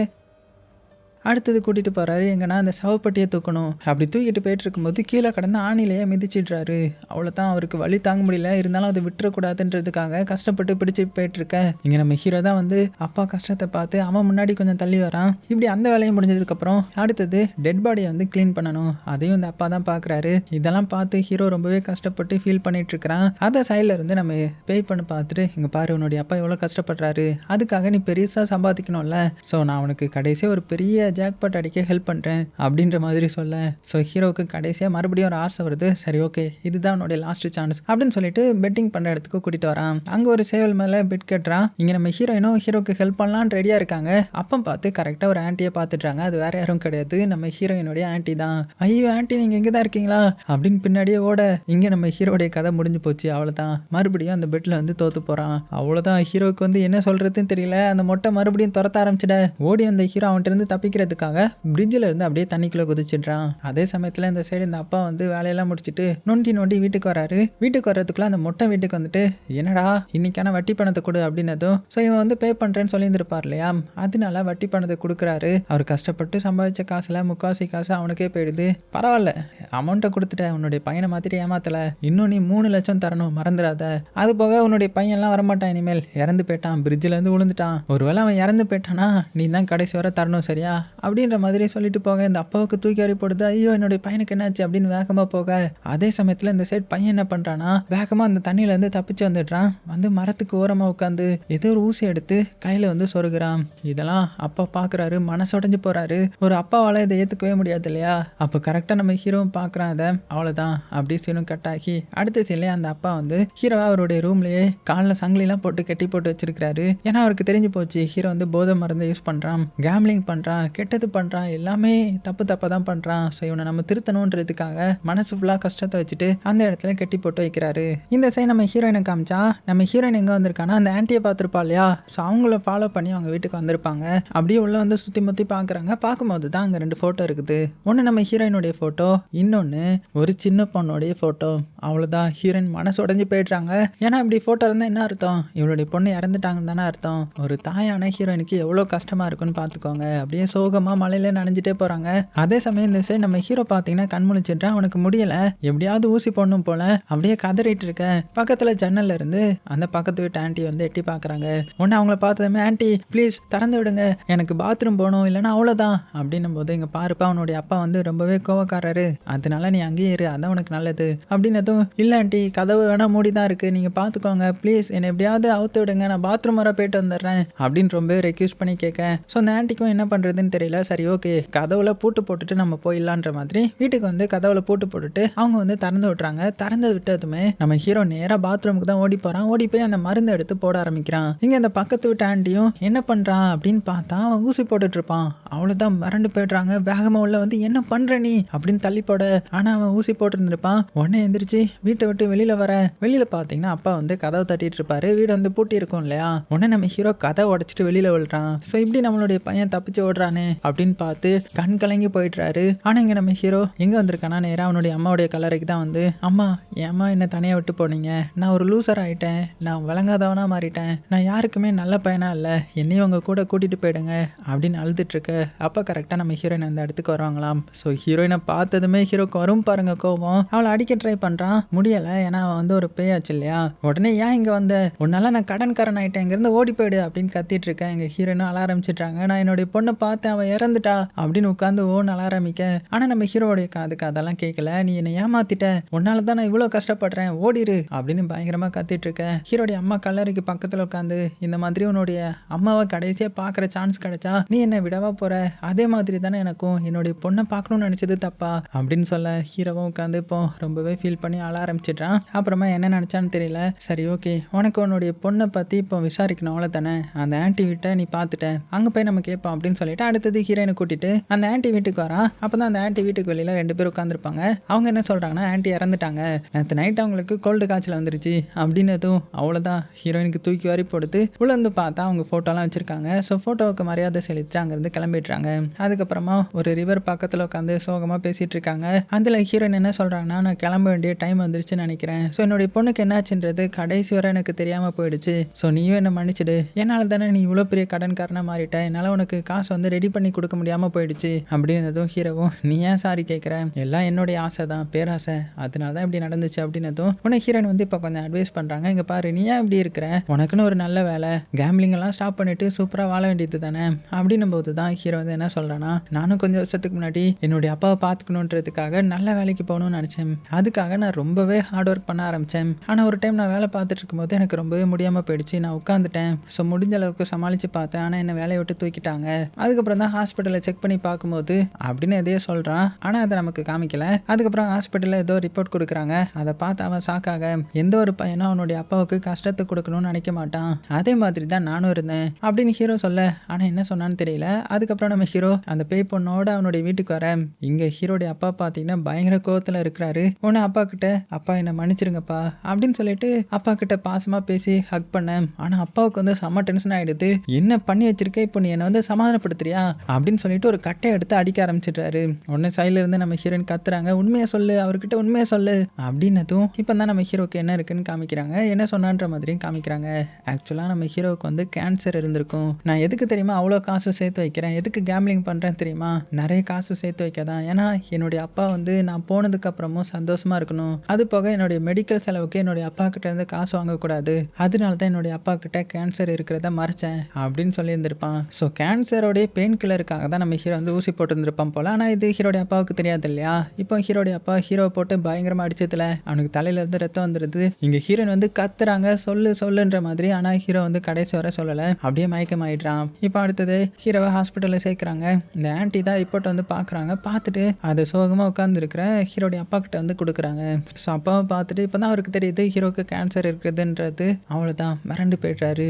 Speaker 1: அடுத்தது கூட்டிகிட்டு போகிறாரு. எங்கன்னா அந்த சவப்பட்டியை தூக்கணும். அப்படி தூக்கிட்டு போயிட்டு இருக்கும்போது கீழே கடந்து ஆணிலேயே மிதிச்சிடுறாரு. அவ்வளோதான், அவருக்கு வலி தாங்க முடியல. இருந்தாலும் அதை விட்டுறக்கூடாதுன்றதுக்காக கஷ்டப்பட்டு பிடிச்சி போயிட்டுருக்க. இங்கே நம்ம ஹீரோ தான் வந்து அப்பா கஷ்டத்தை பார்த்து அவன் முன்னாடி கொஞ்சம் தள்ளி வரான். இப்படி அந்த வேலையும் முடிஞ்சதுக்கப்புறம் அடுத்தது டெட் பாடியை வந்து க்ளீன் பண்ணணும். அதையும் இந்த அப்பா தான் பார்க்குறாரு. இதெல்லாம் பார்த்து ஹீரோ ரொம்பவே கஷ்டப்பட்டு ஃபீல் பண்ணிட்டு இருக்கிறான். அதை சைடில் இருந்து நம்ம பேய் பண்ணி பார்த்துட்டு, இங்கே பாரு உன்னுடைய அப்பா எவ்வளோ கஷ்டப்படுறாரு, அதுக்காக நீ பெருசாக சம்பாதிக்கணும்ல, ஸோ நான் அவனுக்கு கடைசியாக ஒரு பெரிய ஜாக்பாட் அடிக்க ஹெல்ப் பண்ணுறேன் அப்படின்ற மாதிரி சொல்ல, ஸோ ஹீரோவுக்கு கடைசியாக மறுபடியும் ஒரு ஆசை வருது. சரி ஓகே, இதுதான் உன்னுடைய லாஸ்ட் சான்ஸ் அப்படின்னு சொல்லிட்டு பெட்டிங் பண்ணுற இடத்துக்கு கூட்டிகிட்டு வரான். அங்கே ஒரு சேவல் மேலே பெட் கட்டுறான். இங்கே நம்ம ஹீரோயினும் ஹீரோக்கு ஹெல்ப் பண்ணலான்னு ரெடியாக இருக்காங்க. அப்போ பார்த்து கரெக்டாக ஒரு ஆன்ட்டியை பார்த்துட்றாங்க. அது வேற யாரும் கிடையாது, நம்ம ஹீரோயினுடைய ஆன்ட்டி தான். ஐயோ ஆன்ட்டி, நீங்கள் எங்கே தான் இருக்கீங்களா அப்படின்னு பின்னாடியே ஓட, இங்கே நம்ம ஹீரோடைய கதை முடிஞ்சு போச்சு. அவ்வளோதான், மறுபடியும் அந்த பெட்டில் வந்து தோத்து போகிறான். அவ்வளோதான், ஹீரோவுக்கு வந்து என்ன சொல்கிறதுன்னு தெரியல. அந்த மொட்டை மறுபடியும் துரத்த ஆரம்பிச்சிட, ஓடி அந்த ஹீரோ அவன்கிட்ட இருந்து தப்பிக்கிறதுக்காக பிரிட்ஜில் இருந்து அப்படியே தண்ணிக்குள்ளே குதிச்சிடுறான். அதே சமயத்தில் இந்த சைடு இந்த அப்பா வந்து வேலையெல்லாம் முடிச்சுட்டு நொண்டி நொண்டி வீட்டுக்கு வராரு. வீட்டுக்கு வர்றதுக்குள்ள அந்த மொட்டை வீட்டுக்கு வந்துட்டு, என்னடா இன்னைக்கான வட்டி பணத்தை கொடு அப்படின்னதும், ஸோ இவன் வந்து பே பண்ணுறேன்னு சொல்லியிருந்திருப்பார் இல்லையா, அதனால வட்டி பணத்தை கொடுக்குறாரு. அவர் கஷ்டப்பட்டு சம்பாதிச்ச காசுல முக்காசி காசு அவனுக்கே போயிடுது. பரவாயில்ல, அமௌண்ட்டை கொடுத்துட்ட, உன்னுடைய பையனை மாதிரி ஏமாத்தல, இன்னும் நீ 3 லட்சம் தரணும், மறந்துடாத. அது போக உன்னுடைய பையன்லாம் வரமாட்டான், இனிமேல் இறந்து போயிட்டான், பிரிட்ஜில் இருந்து விழுந்துட்டான், ஒருவேளை அவன் இறந்து போயிட்டானா நீ தான் கடைசி வரை தரணும், சரியா அப்படின்ற மாதிரி சொல்லிட்டு போக, இந்த அப்பாவுக்கு தூக்கி அறி போடுது. ஐயோ என்னுடைய பையனுக்கு என்னாச்சு அப்படின்னு வேகமாக போக, அதே சமயத்தில் இந்த சைட் பையன் என்ன பண்ணுறான்னா, வேகமாக அந்த தண்ணியிலேருந்து தப்பிச்சு வந்துடுறான். வந்து மரத்துக்கு ஓரமாக உட்காந்து ஏதோ ஒரு ஊசி எடுத்து கையில் வந்து சொருகிறான். இதெல்லாம் அப்பா பார்க்குறாரு, மனசுடைஞ்சு போகிறாரு. ஒரு அப்பாவால் இதை ஏற்றுக்கவே முடியாது இல்லையா. அப்போ கரெக்டாக நம்ம ஹீரோவும் பார்க்குறான். அதை அவ்வளோதான், அப்படியே சீனும் கட் ஆகி அடுத்த சீன்லேயே அந்த அப்பா வந்து ஹீரோவை அவருடைய ரூம்லேயே காலில் சங்கிலாம் போட்டு கட்டி போட்டு வச்சிருக்காரு. ஏன்னா அவருக்கு தெரிஞ்சு போச்சு ஹீரோ வந்து போதை மருந்து யூஸ் பண்ணுறான், கேம்லிங் பண்ணுறான், கெட்டது பண்ணுறான், எல்லாமே தப்பாக தான் பண்ணுறான். ஸோ இவனை நம்ம திருத்தணுன்றதுக்காக மனசு ஃபுல்லாக கஷ்டத்தை வச்சுட்டு அந்த இடத்துல கட்டி போட்டு வைக்கிறாரு. இந்த சைடு நம்ம ஹீரோயினை காமிச்சா, நம்ம ஹீரோயின் எங்கே வந்திருக்கானா அந்த ஆன்ட்டியை பார்த்துருப்பா இல்லையா. ஸோ அவங்கள ஃபாலோ பண்ணி அவங்க வீட்டுக்கு வந்திருப்பாங்க. அப்படியே உள்ள வந்து சுற்றி முற்றி பார்க்குறாங்க. பார்க்கும்போது தான் அங்கே 2 ஃபோட்டோ இருக்குது. ஒன்று நம்ம ஹீரோயினுடைய ஃபோட்டோ, இன்னொன்று ஒரு சின்ன பொண்ணுடைய ஃபோட்டோ. அவ்வளோதான், ஹீரோயின் மனசு உடஞ்சி போயிடுறாங்க. ஏன்னா இப்படி ஃபோட்டோ இருந்தால் என்ன அர்த்தம், இவளுடைய பொண்ணு இறந்துட்டாங்கன்னு தானே அர்த்தம். ஒரு தாயான ஹீரோயினுக்கு எவ்வளோ கஷ்டமாக இருக்குன்னு பார்த்துக்கோங்க. அப்படியே சோகமாக மலையில நனைஞ்சிட்டே போகிறாங்க. அதே சமயம் இந்த சைடு நம்ம ஹீரோ பார்த்தீங்கன்னா கண் முழிச்சிட்றான். அவனுக்கு முடியலை, எப்படியாவது ஊசி போடணும் போல அப்படியே கதறிட்டு இருக்க. பக்கத்தில் ஜன்னல்ல இருந்து அந்த பக்கத்து வீட்டு ஆன்ட்டி வந்து எட்டி பார்க்குறாங்க. ஒன்று அவங்கள பார்த்ததுமே, ஆன்ட்டி ப்ளீஸ் திறந்து விடுங்க, எனக்கு பாத்ரூம் போகணும், இல்லைன்னா அவ்வளோதான் அப்படின்னும் போது, இங்கே பாருப்பா அவனுடைய அப்பா வந்து ரொம்பவே கோவக்காரரு, அதனால நீ அங்கேயே இரு, அதான் உனக்கு நல்லது அப்படின்னதும், இல்லை ஆன்ட்டி கதவு வேணா மூடி தான் இருக்கு, நீங்கள் பார்த்துக்கோங்க ப்ளீஸ், என்னை எப்படியாவது அவுத்து விடுங்க, நான் பாத்ரூம் வர போயிட்டு வந்துடுறேன் அப்படின்னு ரொம்பவே ரெக்யூஸ் பண்ணி கேட்க. ஸோ அந்த ஆன்ட்டிக்கும் என்ன பண்ணுறதுன்னு தெரியல. சரி ஓகே, கதவுல பூட்டு போட்டுட்டு நம்ம போயிடலான்ற மாதிரி வீட்டுக்கு வந்து கதவுல பூட்டு போட்டுட்டு அவங்க வந்து திறந்து விட்டுறாங்க. திறந்து விட்டதுமே நம்ம ஹீரோ நேராக பாத்ரூமுக்கு தான் ஓடி போகிறான். ஓடி போய் அந்த மருந்து எடுத்து போட ஆரம்பிக்கிறான். இங்கே அந்த பக்கத்து விட்டு ஆண்டியும் என்ன பண்ணுறான் அப்படின்னு பார்த்தா, அவன் ஊசி போட்டுட்டு இருப்பான். அவ்வளோதான், மிரண்டு போய்ட்றாங்க. வேகமாக உள்ள வந்து என்ன பண்ணுற நீ அப்படின்னு தள்ளி போட, ஆனால் அவன் ஊசி போட்டுருந்துருப்பான். உடனே எந்திரிச்சு வீட்டை விட்டு வெளியில் வர, வெளியில் பார்த்தீங்கன்னா அப்பா வந்து கதவை தட்டிட்டு இருப்பாரு. வீடு வந்து பூட்டி இருக்கும் இல்லையா. உடனே நம்ம ஹீரோ கதை உடைச்சிட்டு வெளியில் விழுறான். ஸோ இப்படி நம்மளுடைய பையன் தப்பிச்சு ஓடுறானே அப்படின்னு பார்த்து கண் கலங்கி போயிட்டுறாரு. ஆனால் இங்கே நம்ம ஹீரோ எங்கே வந்திருக்கானா, நேராக அவனுடைய அம்மாவுடைய கல்லறைக்கு தான் வந்து, அம்மா ஏம்மா என்னை தனியாக விட்டு போனீங்க, நான் ஒரு லூசர் ஆகிட்டேன், நான் விளங்காதவனாக மாறிட்டேன், நான் யாருக்குமே நல்ல பையனா இல்லை, என்னையும் உங்கள் கூட கூட்டிகிட்டு போயிடுங்க அப்படின்னு அழுதுட்டு இருக்க. அப்போ கரெக்டாக நம்ம ஹீரோயின் அந்த இடத்துக்கு வருவாங்களாம். ஸோ ஹீரோயினை பார்த்ததுமே ஹீரோக்கு வரும் பாருங்க கோபம். அவளை அடிக்க ட்ரை பண்ணுறான், முடியலை, ஏன்னா அவன் வந்து ஒரு பேயாச்சு இல்லையா. உடனே ஏன் இங்கே வந்த, உன்னால நான் கடன்காரன் ஆகிட்டேன், இங்கேருந்து ஓடி போயிடு அப்படின்னு கத்திட்டு இருக்கேன். எங்கள் ஹீரோயினும் அழ ஆரம்பிச்சிட்றாங்க. நான் என்னுடைய பொண்ணை பார்த்தேன், அவன் இறந்துட்டா அப்படின்னு உட்காந்து அழ ஆரம்பிக்க. ஆனால் நம்ம ஹீரோடைய காதுக்கு அதெல்லாம் கேட்கல. நீ என்னை ஏமாத்திட்ட, உன்னால தான் நான் இவ்வளோ கஷ்டப்படுறேன், ஓடிரு அப்படின்னு பயங்கரமாக கத்திட்டு இருக்கேன். ஹீரோடைய அம்மா கல்லறைக்கு பக்கத்தில் உட்காந்து, இந்த மாதிரி உன்னுடைய அம்மாவை கடைசியாக பார்க்குற சான்ஸ் கிடைச்சா நீ என்னை விடவா போற, அதே மாதிரி தானே எனக்கும் என்னுடைய பொண்ணை பார்க்கணும்னு நினச்சது தப்பா அப்படின்னு சொல்ல, ஹீரோவும் உட்காந்து இப்போ ரொம்பவே ஃபீல் பண்ணி அழ ஆரம்பிச்சிட்றான். அப்புறமா என்ன நினச்சான்னு தெரியல. சரி ஓகே, உனக்கு உன்னுடைய பொண்ணை பற்றி இப்போ விசாரிக்கணும் அவ்வளோ தானே, அந்த ஆன்ட்டி வீட்டை நீ பார்த்துட்ட, அங்கே போய் நம்ம கேட்போம் அப்படின்னு சொல்லிட்டு அடுத்தது ஹீரோயினை கூட்டிட்டு அந்த ஆன்ட்டி வீட்டுக்கு வரா. அப்போ தான் அந்த ஆன்ட்டி வீட்டுக்கு வெளியில் 2 பேர் உட்காந்துருப்பாங்க. அவங்க என்ன சொல்கிறாங்கன்னா, ஆன்ட்டி இறந்துட்டாங்க, நேற்று நைட் அவங்களுக்கு கோல்டு காய்ச்சல் வந்துருச்சு அப்படின்னதும், அவ்வளோதான், ஹீரோயினுக்கு தூக்கி வாரி போடுத்து உள்ள வந்து பார்த்தா அவங்க ஃபோட்டோலாம் வச்சுருக்காங்க. ஸோ ஃபோட்டோவுக்கு மரியாதை செலுத்தி அங்கேருந்து கிளம்பிடுறாங்க. அதுக்கப்புறமா ஒரு ரிவர் பக்கத்தில் உட்காந்து சோகமாக பேசிகிட்டு இருக்காங்க. அதில் ஹீரோயின் என்ன சொல்கிறாங்கன்னா, நான் கிளம்ப வேண்டிய டைம் வந்துருச்சுன்னு நினைக்கிறேன், ஸோ என்னுடைய பொண்ணுக்கு என்னாச்சுன்றது கடைசி வரை எனக்கு தெரியாமல் போயிடுச்சு, ஸோ நீயும் என்ன மன்னிச்சிடு, என்னால் தானே நீ இவ்வளோ பெரிய கடன்காரனாக மாறிட்ட, என்னால் உனக்கு காசு வந்து ரெடி பண்ணி கொடுக்க முடியாமல் போயிடுச்சு அப்படின்னதும், ஹீரோவும் நீ ஏன் சாரி கேட்குற, எல்லாம் என்னுடைய ஆசை தான், பேராசை, அதனால தான் இப்படி நடந்துச்சு அப்படின்னதும், உன்னை ஹீரோயின் வந்து இப்போ கொஞ்சம் அட்வைஸ் பண்ணுறாங்க. இங்கே பாரு, நீ ஏன் இப்படி இருக்கிற, உனக்குன்னு ஒரு நல்ல வேலை, கேம்லிங் எல்லாம் ஸ்டாப் பண்ணிட்டு சூப்பராக வாழ வேண்டியது தானே அப்படின்னும் போது தான் ஹீரோ வந்து என்ன சொல்கிறான்னா, நானும் கொஞ்சம் வருஷத்துக்கு முன்னாடி என்னுடைய அப்பாவை பார்த்துக்கணுன்றதுக்காக நல்ல வேலைக்கு போகணும்னு நினச்சேன், அதுக்காக நான் ரொம்பவே ஹார்ட் ஒர்க் பண்ண ஆரம்பித்தேன். ஆனால் ஒரு டைம் நான் வேலை பார்த்துட்டு இருக்கும்போது எனக்கு ரொம்பவே முடியாமல் போயிடுச்சு, நான் உட்காந்துட்டேன். ஸோ முடிஞ்ச அளவுக்கு சமாளித்து பார்த்தேன், ஆனால் என்னை வேலையை விட்டு தூக்கிட்டாங்க. அதுக்கப்புறம் தான் ஹாஸ்பிட்டலில் செக் பண்ணி பார்க்கும்போது அப்படின்னு எதையோ சொல்கிறான். ஆனால் அதை நமக்கு காமிக்கல. அதுக்கப்புறம் ஹாஸ்பிட்டலில் ஏதோ ரிப்போர்ட் கொடுக்குறாங்க. அதை பார்த்து அவன் ஷாக்காக, எந்த ஒரு பையனும் அவனுடைய அப்பாவுக்கு கஷ்டத்தை கொடுக்கணும்னு நினைக்க மாட்டான், அதே மாதிரி தான் நானும் இருந்தேன் அப்படின்னு ஹீரோ சொல்ல, ஆனால் என்ன சொன்னான்னு தெரியல. அதுக்கப்புறம் நம்ம ஹீரோ அந்த பேய் பொண்ணோட அவனுடைய வீட்டுக்கு வர, இங்கே ஹீரோடைய அப்பா பார்த்தீங்கன்னா பயங்கர கோவத்தில் இருக்கிறாரு. உடனே அப்பா கிட்ட, அப்பா என்னை மன்னிச்சிருங்கப்பா அப்படின்னு சொல்லிட்டு அப்பா கிட்ட பாசமாக பேசி ஹக் பண்ணேன். ஆனால் அப்பாவுக்கு வந்து செம்ம டென்ஷன் ஆகிடுது. என்ன பண்ணி வச்சிருக்க, இப்போ நீ என்னை வந்து சமாதானப்படுத்துறியா அப்படின்னு சொல்லிட்டு ஒரு கட்டை எடுத்து அடிக்க ஆரம்பிச்சிடுறாரு. உடனே சைடில் இருந்து நம்ம ஹீரோயின் கத்துறாங்க, உண்மையை சொல்லு, அவர்கிட்ட உண்மையை சொல்லு அப்படின்னதும் இப்போ தான் நம்ம ஹீரோக்கு என்ன இருக்குன்னு காமிக்கிறாங்க, என்ன சொன்னான்ற மாதிரியும் காமிக்கிறாங்க. ஆக்சுவலாக நம்ம ஹீரோவுக்கு வந்து கேன்சர் இருந்திருக்கும். நான் எதுக்கு தெரியுமா அவ்வளோ காசு சேர்த்து வைக்கிறேன், எதுக்கு கேம்லிங் பண்ணுறேன் தெரியுமா, நிறைய காசு சேர்த்து வைக்கதான். ஏன்னா என்னுடைய அப்பா வந்து நான் போனதுக்கு அப்புறமும் சந்தோஷமா இருக்கணும். அது போக என்னுடைய மெடிக்கல் செலவுக்கு என்னுடைய அப்பா கிட்ட இருந்து காசு வாங்கக்கூடாது. அதனால தான் என்னுடைய அப்பா கிட்ட கேன்சர் இருக்கிறத மறைச்சேன் அப்படின்னு சொல்லியிருந்திருப்பான். ஸோ கேன்சரோடைய பெயின் கில்லருக்காக தான் நம்ம ஹீரோ வந்து ஊசி போட்டுருந்துருப்பான் போல. ஆனால் இது ஹீரோடைய அப்பாவுக்கு தெரியாது இல்லையா. இப்போ ஹீரோடைய அப்பா ஹீரோவை போட்டு பயங்கரமாக அடிச்சதுல அவனுக்கு தலையிலேருந்து ரத்தம் வந்துடுது. இங்கே ஹீரோயின் வந்து கத்துறாங்க, சொல்லு சொல்லுன்ற மாதிரி. ஆனால் ஹீரோ வந்து கடைசி வரை சொல்லலை, அப்படியே மயக்கமாயிடுறான். இப்போ அடுத்தது ஹீரோவை ஹாஸ்பிட்டலில் சேர்க்குறாங்க. இந்த ஆன்டி தான் ரிப்போர்ட் வந்து பார்க்குறாங்க. பார்த்துட்டு அது சோகமாக உட்காந்துருக்கிற ஹீரோடைய அப்பா கிட்ட வந்து கொடுக்குறாங்க. ஸோ அப்பாவை பார்த்துட்டு இப்போ தான் அவருக்கு தெரியுது ஹீரோக்கு கேன்சர் இருக்குதுன்றது. அவ்வளோதான், மிரண்டு போய்ட்றாரு.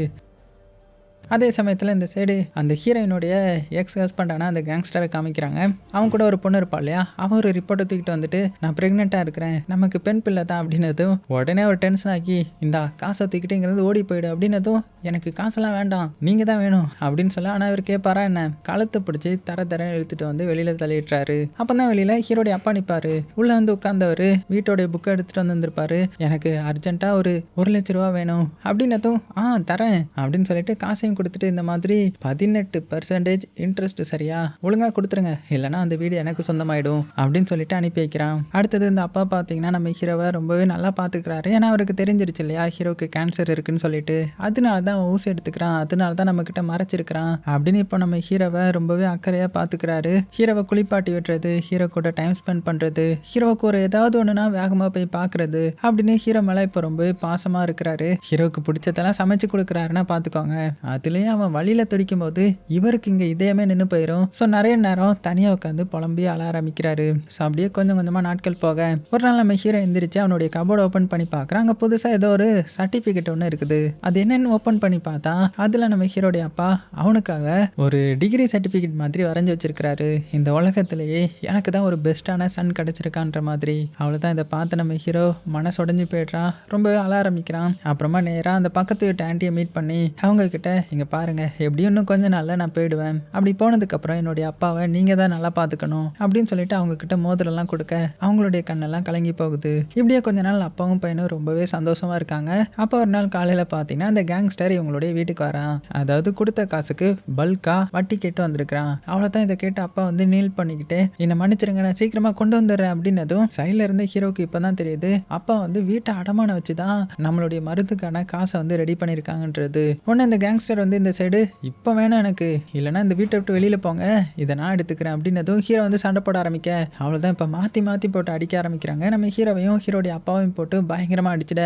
Speaker 1: அதே சமயத்தில் இந்த சைடு அந்த ஹீரோயினுடைய எக்ஸ் ஹஸ்பண்டான அந்த கேங்ஸ்டரை காமிக்கிறாங்க. அவன் கூட ஒரு பொண்ணு இருப்பா இல்லையா, அவன் ஒரு ரிப்போர்ட்டை தூக்கிட்டு வந்துட்டு, நான் ப்ரெக்னெண்ட்டாக இருக்கிறேன், நமக்கு பெண் பிள்ளை தான் அப்படின்னதும் உடனே ஒரு டென்ஷன் ஆக்கி, இந்த காசை தூக்கிட்டு இங்கேருந்து ஓடி போயிடு அப்படின்னதும், எனக்கு காசெல்லாம் வேண்டாம், நீங்கள் தான் வேணும் அப்படின்னு சொல்ல. ஆனால் இவர் கேட்பாரா என்ன, கழுத்தை பிடிச்சி தர இழுத்துட்டு வந்து வெளியில் தள்ளிடுறாரு. அப்போ தான் வெளியில் ஹீரோடைய அப்பா நிற்பார். உள்ளே வந்து உட்கார்ந்தவர் வீட்டோடைய புக்கை எடுத்துகிட்டு வந்துருப்பாரு. எனக்கு அர்ஜென்ட்டாக ஒரு 1,00,000 ரூபா வேணும் அப்படின்னதும், தரேன் அப்படின்னு சொல்லிட்டு காசையும் கொடுத்துட்டு, இந்த மாதிரி 18% இன்ட்ரெஸ்ட் சரியா ஒழுங்கா கொடுத்துருங்க, இல்லைன்னா அந்த வீடு எனக்கு சொந்தமாயிடும் அப்படின்னு சொல்லிட்டு அனுப்பி வைக்கிறான். அடுத்தது இந்த அப்பா பார்த்தீங்கன்னா நம்ம ஹீரோவை ரொம்பவே நல்லா பார்த்துக்கிறாரு. ஏன்னா அவருக்கு தெரிஞ்சிருச்சு இல்லையா ஹீரோக்கு கேன்சர் இருக்குன்னு சொல்லிட்டு, அதனால தான் ஊசி எடுத்துக்கிறான், அதனால தான் நம்ம கிட்ட மறைச்சிருக்கிறான் அப்படின்னு இப்போ நம்ம ஹீரோவை ரொம்பவே அக்கறையா பார்த்துக்கிறாரு. ஹீரோவை குளிப்பாட்டி விட்டுறது, ஹீரோ கூட டைம் ஸ்பெண்ட் பண்றது, ஹீரோவுக்கு ஒரு ஏதாவது ஒண்ணுனா வேகமா போய் பார்க்கறது அப்படின்னு ஹீரோ மேல இப்போ ரொம்பவே பாசமா இருக்கிறாரு. ஹீரோவுக்கு பிடிச்சதெல்லாம் சமைச்சு கொடுக்குறாருன்னா பார்த்துக்கோங்க. அதுலேயே அவன் வழியில் துடிக்கும் போது இவருக்கு இங்கே இதயமே நின்று போயிடும். ஸோ நிறைய நேரம் தனியாக உட்காந்து புலம்பி அழ ஆரம்பிக்கிறாரு. ஸோ அப்படியே கொஞ்சம் கொஞ்சமாக நாட்கள் போக ஒரு நாள் நம்ம ஹீரோ எந்திரிச்சு அவனுடைய கபோர்டு ஓப்பன் பண்ணி பார்க்குறான். அங்கே புதுசாக ஏதோ ஒரு சர்டிஃபிகேட் ஒன்று இருக்குது. அது என்னென்னு ஓப்பன் பண்ணி பார்த்தா அதில் நம்ம ஹீரோடைய அப்பா அவனுக்காக ஒரு டிகிரி சர்டிஃபிகேட் மாதிரி வரைஞ்சி வச்சிருக்கிறாரு. இந்த உலகத்திலேயே எனக்கு தான் ஒரு பெஸ்ட்டான சன் கிடச்சிருக்கான்ற மாதிரி. அவ்வளோதான், இதை பார்த்து நம்ம ஹீரோ மனசுடைஞ்சு போய்ட்றான், ரொம்பவே அழ ஆரம்பிக்கிறான். அப்புறமா நேராக அந்த பக்கத்து வீட்டு ஆண்டியை மீட் பண்ணி அவங்க கிட்ட, இங்கே பாருங்கள், எப்படியும் இன்னும் கொஞ்சம் நாளில் நான் போயிடுவேன், அப்படி போனதுக்கப்புறம் என்னுடைய அப்பாவை நீங்கள் தான் நல்லா பார்த்துக்கணும் அப்படின்னு சொல்லிட்டு அவங்கக்கிட்ட மோதிரம்லாம் கொடுக்க அவங்களுடைய கண்ணெல்லாம் கலங்கி போகுது. இப்படியே கொஞ்ச நாள் அப்பாவும் பையனும் ரொம்பவே சந்தோஷமாக இருக்காங்க. அப்போ ஒரு நாள் காலையில் பார்த்தீங்கன்னா அந்த கேங்ஸ்டர் இவங்களுடைய வீட்டுக்கு வரான். அதாவது கொடுத்த காசுக்கு பல்கா வட்டி கேட்டு வந்திருக்கிறான். அவ்வளோதான், இதை கேட்டு அப்பா வந்து நீல் பண்ணிக்கிட்டு, என்னை மன்னிச்சிருங்க, நான் சீக்கிரமாக கொண்டு வந்துடுறேன் அப்படின்னதும் சைடில் இருந்த ஹீரோக்கு இப்போ தான் தெரியுது அப்பா வந்து வீட்டை அடமானம் வச்சு தான் நம்மளுடைய மருந்துக்கான காசை வந்து ரெடி பண்ணியிருக்காங்கன்றது. உடனே இந்த கேங்ஸ்டர் வந்து இந்த சைடு, இப்போ வேணும் எனக்கு, இல்லைனா இந்த வீட்டை விட்டு வெளியில் போங்க, இதை நான் எடுத்துக்கிறேன் அப்படின்னதும் ஹீரோ வந்து சண்டை போட ஆரம்பிக்க, அவ்வளோதான், இப்போ மாற்றி போட்டு அடிக்க ஆரம்பிக்கிறாங்க. நம்ம ஹீரோவையும் ஹீரோடைய அப்பாவையும் போட்டு பயங்கரமாக அடிச்சிட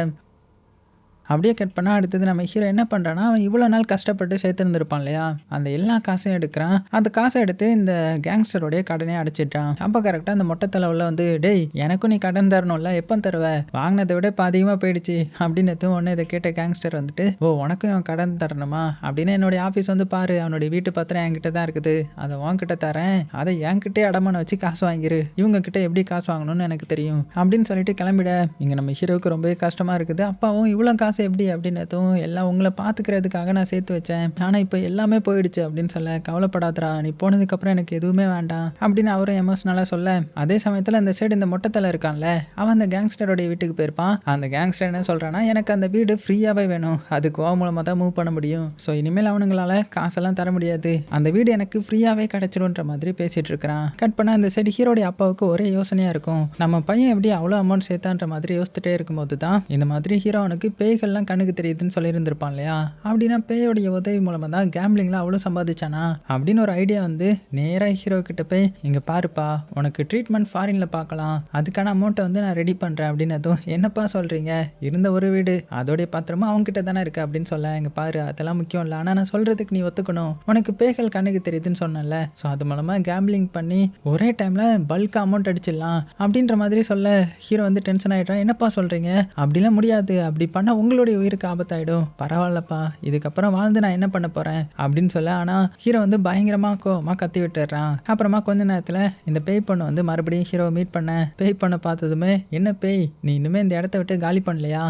Speaker 1: அப்படியே கட் பண்ணால் அடுத்தது நம்ம ஹீரோ என்ன பண்ணுறான்னா, அவன் இவ்வளோ நாள் கஷ்டப்பட்டு சேர்த்துருந்துருப்பான் இல்லையா, அந்த எல்லா காசையும் எடுக்கிறான். அந்த காசை எடுத்து இந்த கேங்ஸ்டருடைய கடனே அடைச்சிட்டான். அப்போ கரெக்டாக அந்த மொட்டை தலைவில் வந்து, டேய் எனக்கும் நீ கடன் தரணும்ல, எப்போ தருவ, வாங்கினதை விட இப்போ அதிகமாக போயிடுச்சு அப்படின்னு ஒன்று இதை கேட்ட கேங்ஸ்டர் வந்துட்டு, ஓ உனக்கும் இவன் கடன் தரணுமா அப்படின்னு, என்னுடைய ஆஃபீஸ் வந்து பாரு, அவனுடைய வீட்டு பத்திரம் என்கிட்ட தான் இருக்குது, அதை உன்கிட்ட தரேன், அதை என்கிட்டே அடமான வச்சு காசு வாங்கிரு, இவங்க கிட்ட எப்படி காசு வாங்கணும்னு எனக்கு தெரியும் அப்படின்னு சொல்லிட்டு கிளம்பிட. இங்கே நம்ம ஹீரோவுக்கு ரொம்பவே கஷ்டமாக இருக்குது. அப்பாவும் இவ்வளோ காசு எப்படி அப்படின்னதும், எல்லாம் உங்களை பார்த்துக்கிறதுக்காக நான் சேர்த்து வச்சேன், ஆனால் இப்போ எல்லாமே போயிடுச்சு அப்படின்னு சொல்ல, கவலைப்படாதரா, நீ போனதுக்கப்புறம் எனக்கு எதுவுமே வேண்டாம் அப்படின்னு அவரும் எமோஷனலாக சொல்ல. அதே சமயத்தில் அந்த சைடு இந்த மொட்டத்தலை இருக்கான்ல, அவன் அந்த கேங்ஸ்டரோடைய வீட்டுக்கு போயிருப்பான். அந்த கேங்ஸ்டர் என்ன சொல்கிறான்னா, எனக்கு அந்த வீடு ஃப்ரீயாகவே வேணும், அது கோவா மூலமாக தான் மூவ் பண்ண முடியும், ஸோ இனிமேல் அவனுங்களால காசெல்லாம் தர முடியாது, அந்த வீடு எனக்கு ஃப்ரீயாகவே கிடைச்சிருன்ற மாதிரி பேசிகிட்டு இருக்கிறான். கட் பண்ண அந்த சைடு ஹீரோடைய அப்பாவுக்கு ஒரே யோசனையாக இருக்கும், நம்ம பையன் எப்படி அவ்வளோ அமௌண்ட் சேர்த்தான்ற மாதிரி யோசிச்சுட்டே இருக்கும்போது தான் இந்த மாதிரி ஹீரோ அவனுக்கு பேய்கள் பேய்கள்லாம் கண்ணுக்கு தெரியுதுன்னு சொல்லியிருந்திருப்பான் இல்லையா? அப்படின்னா பேயோடைய உதவி மூலமா தான் கேம்பிளிங்ல அவ்வளோ சம்பாதிச்சானா அப்படின்னு ஒரு ஐடியா வந்து நேரா ஹீரோ கிட்ட போய், இங்க பாருப்பா, உனக்கு ட்ரீட்மெண்ட் ஃபாரின்ல பார்க்கலாம், அதுக்கான அமௌண்ட்டை வந்து நான் ரெடி பண்றேன் அப்படின்னதும், என்னப்பா சொல்றீங்க, இருந்த ஒரு வீடு அதோடைய பத்திரமா அவங்க கிட்ட தானே இருக்கு அப்படின்னு சொல்ல, இங்க பாரு அதெல்லாம் முக்கியம் இல்லை, ஆனா நான் சொல்றதுக்கு நீ ஒத்துக்கணும், உனக்கு பேய்கள் கண்ணுக்கு தெரியுதுன்னு சொன்னல, ஸோ அது மூலமா கேம்பிளிங் பண்ணி ஒரே டைம்ல பல்க் அமௌண்ட் அடிச்சிடலாம் அப்படின்ற மாதிரி சொல்ல ஹீரோ வந்து டென்ஷன் ஆயிடுறான். என்னப்பா சொல்றீங்க, அப்படிலாம் முடியாது, அப்படி பண்ண உங்களுடைய உயிருக்கு ஆபத்தாயிடும், பரவாயில்லப்பா இதுக்கப்புறம் வாழ்ந்து நான் என்ன பண்ண போறேன் அப்படின்னு சொல்ல, ஆனா ஹீரோ வந்து பயங்கரமா கோவமா கத்தி விட்டுறான். அப்புறமா கொஞ்ச நேரத்துல இந்த பேய் பொண்ணு வந்து மறுபடியும் ஹீரோவை மீட் பண்ண, பேய் பொண்ணை பார்த்ததுமே, என்ன பேய் நீ இனிமே இந்த இடத்த விட்டு காலி பண்ணலையா?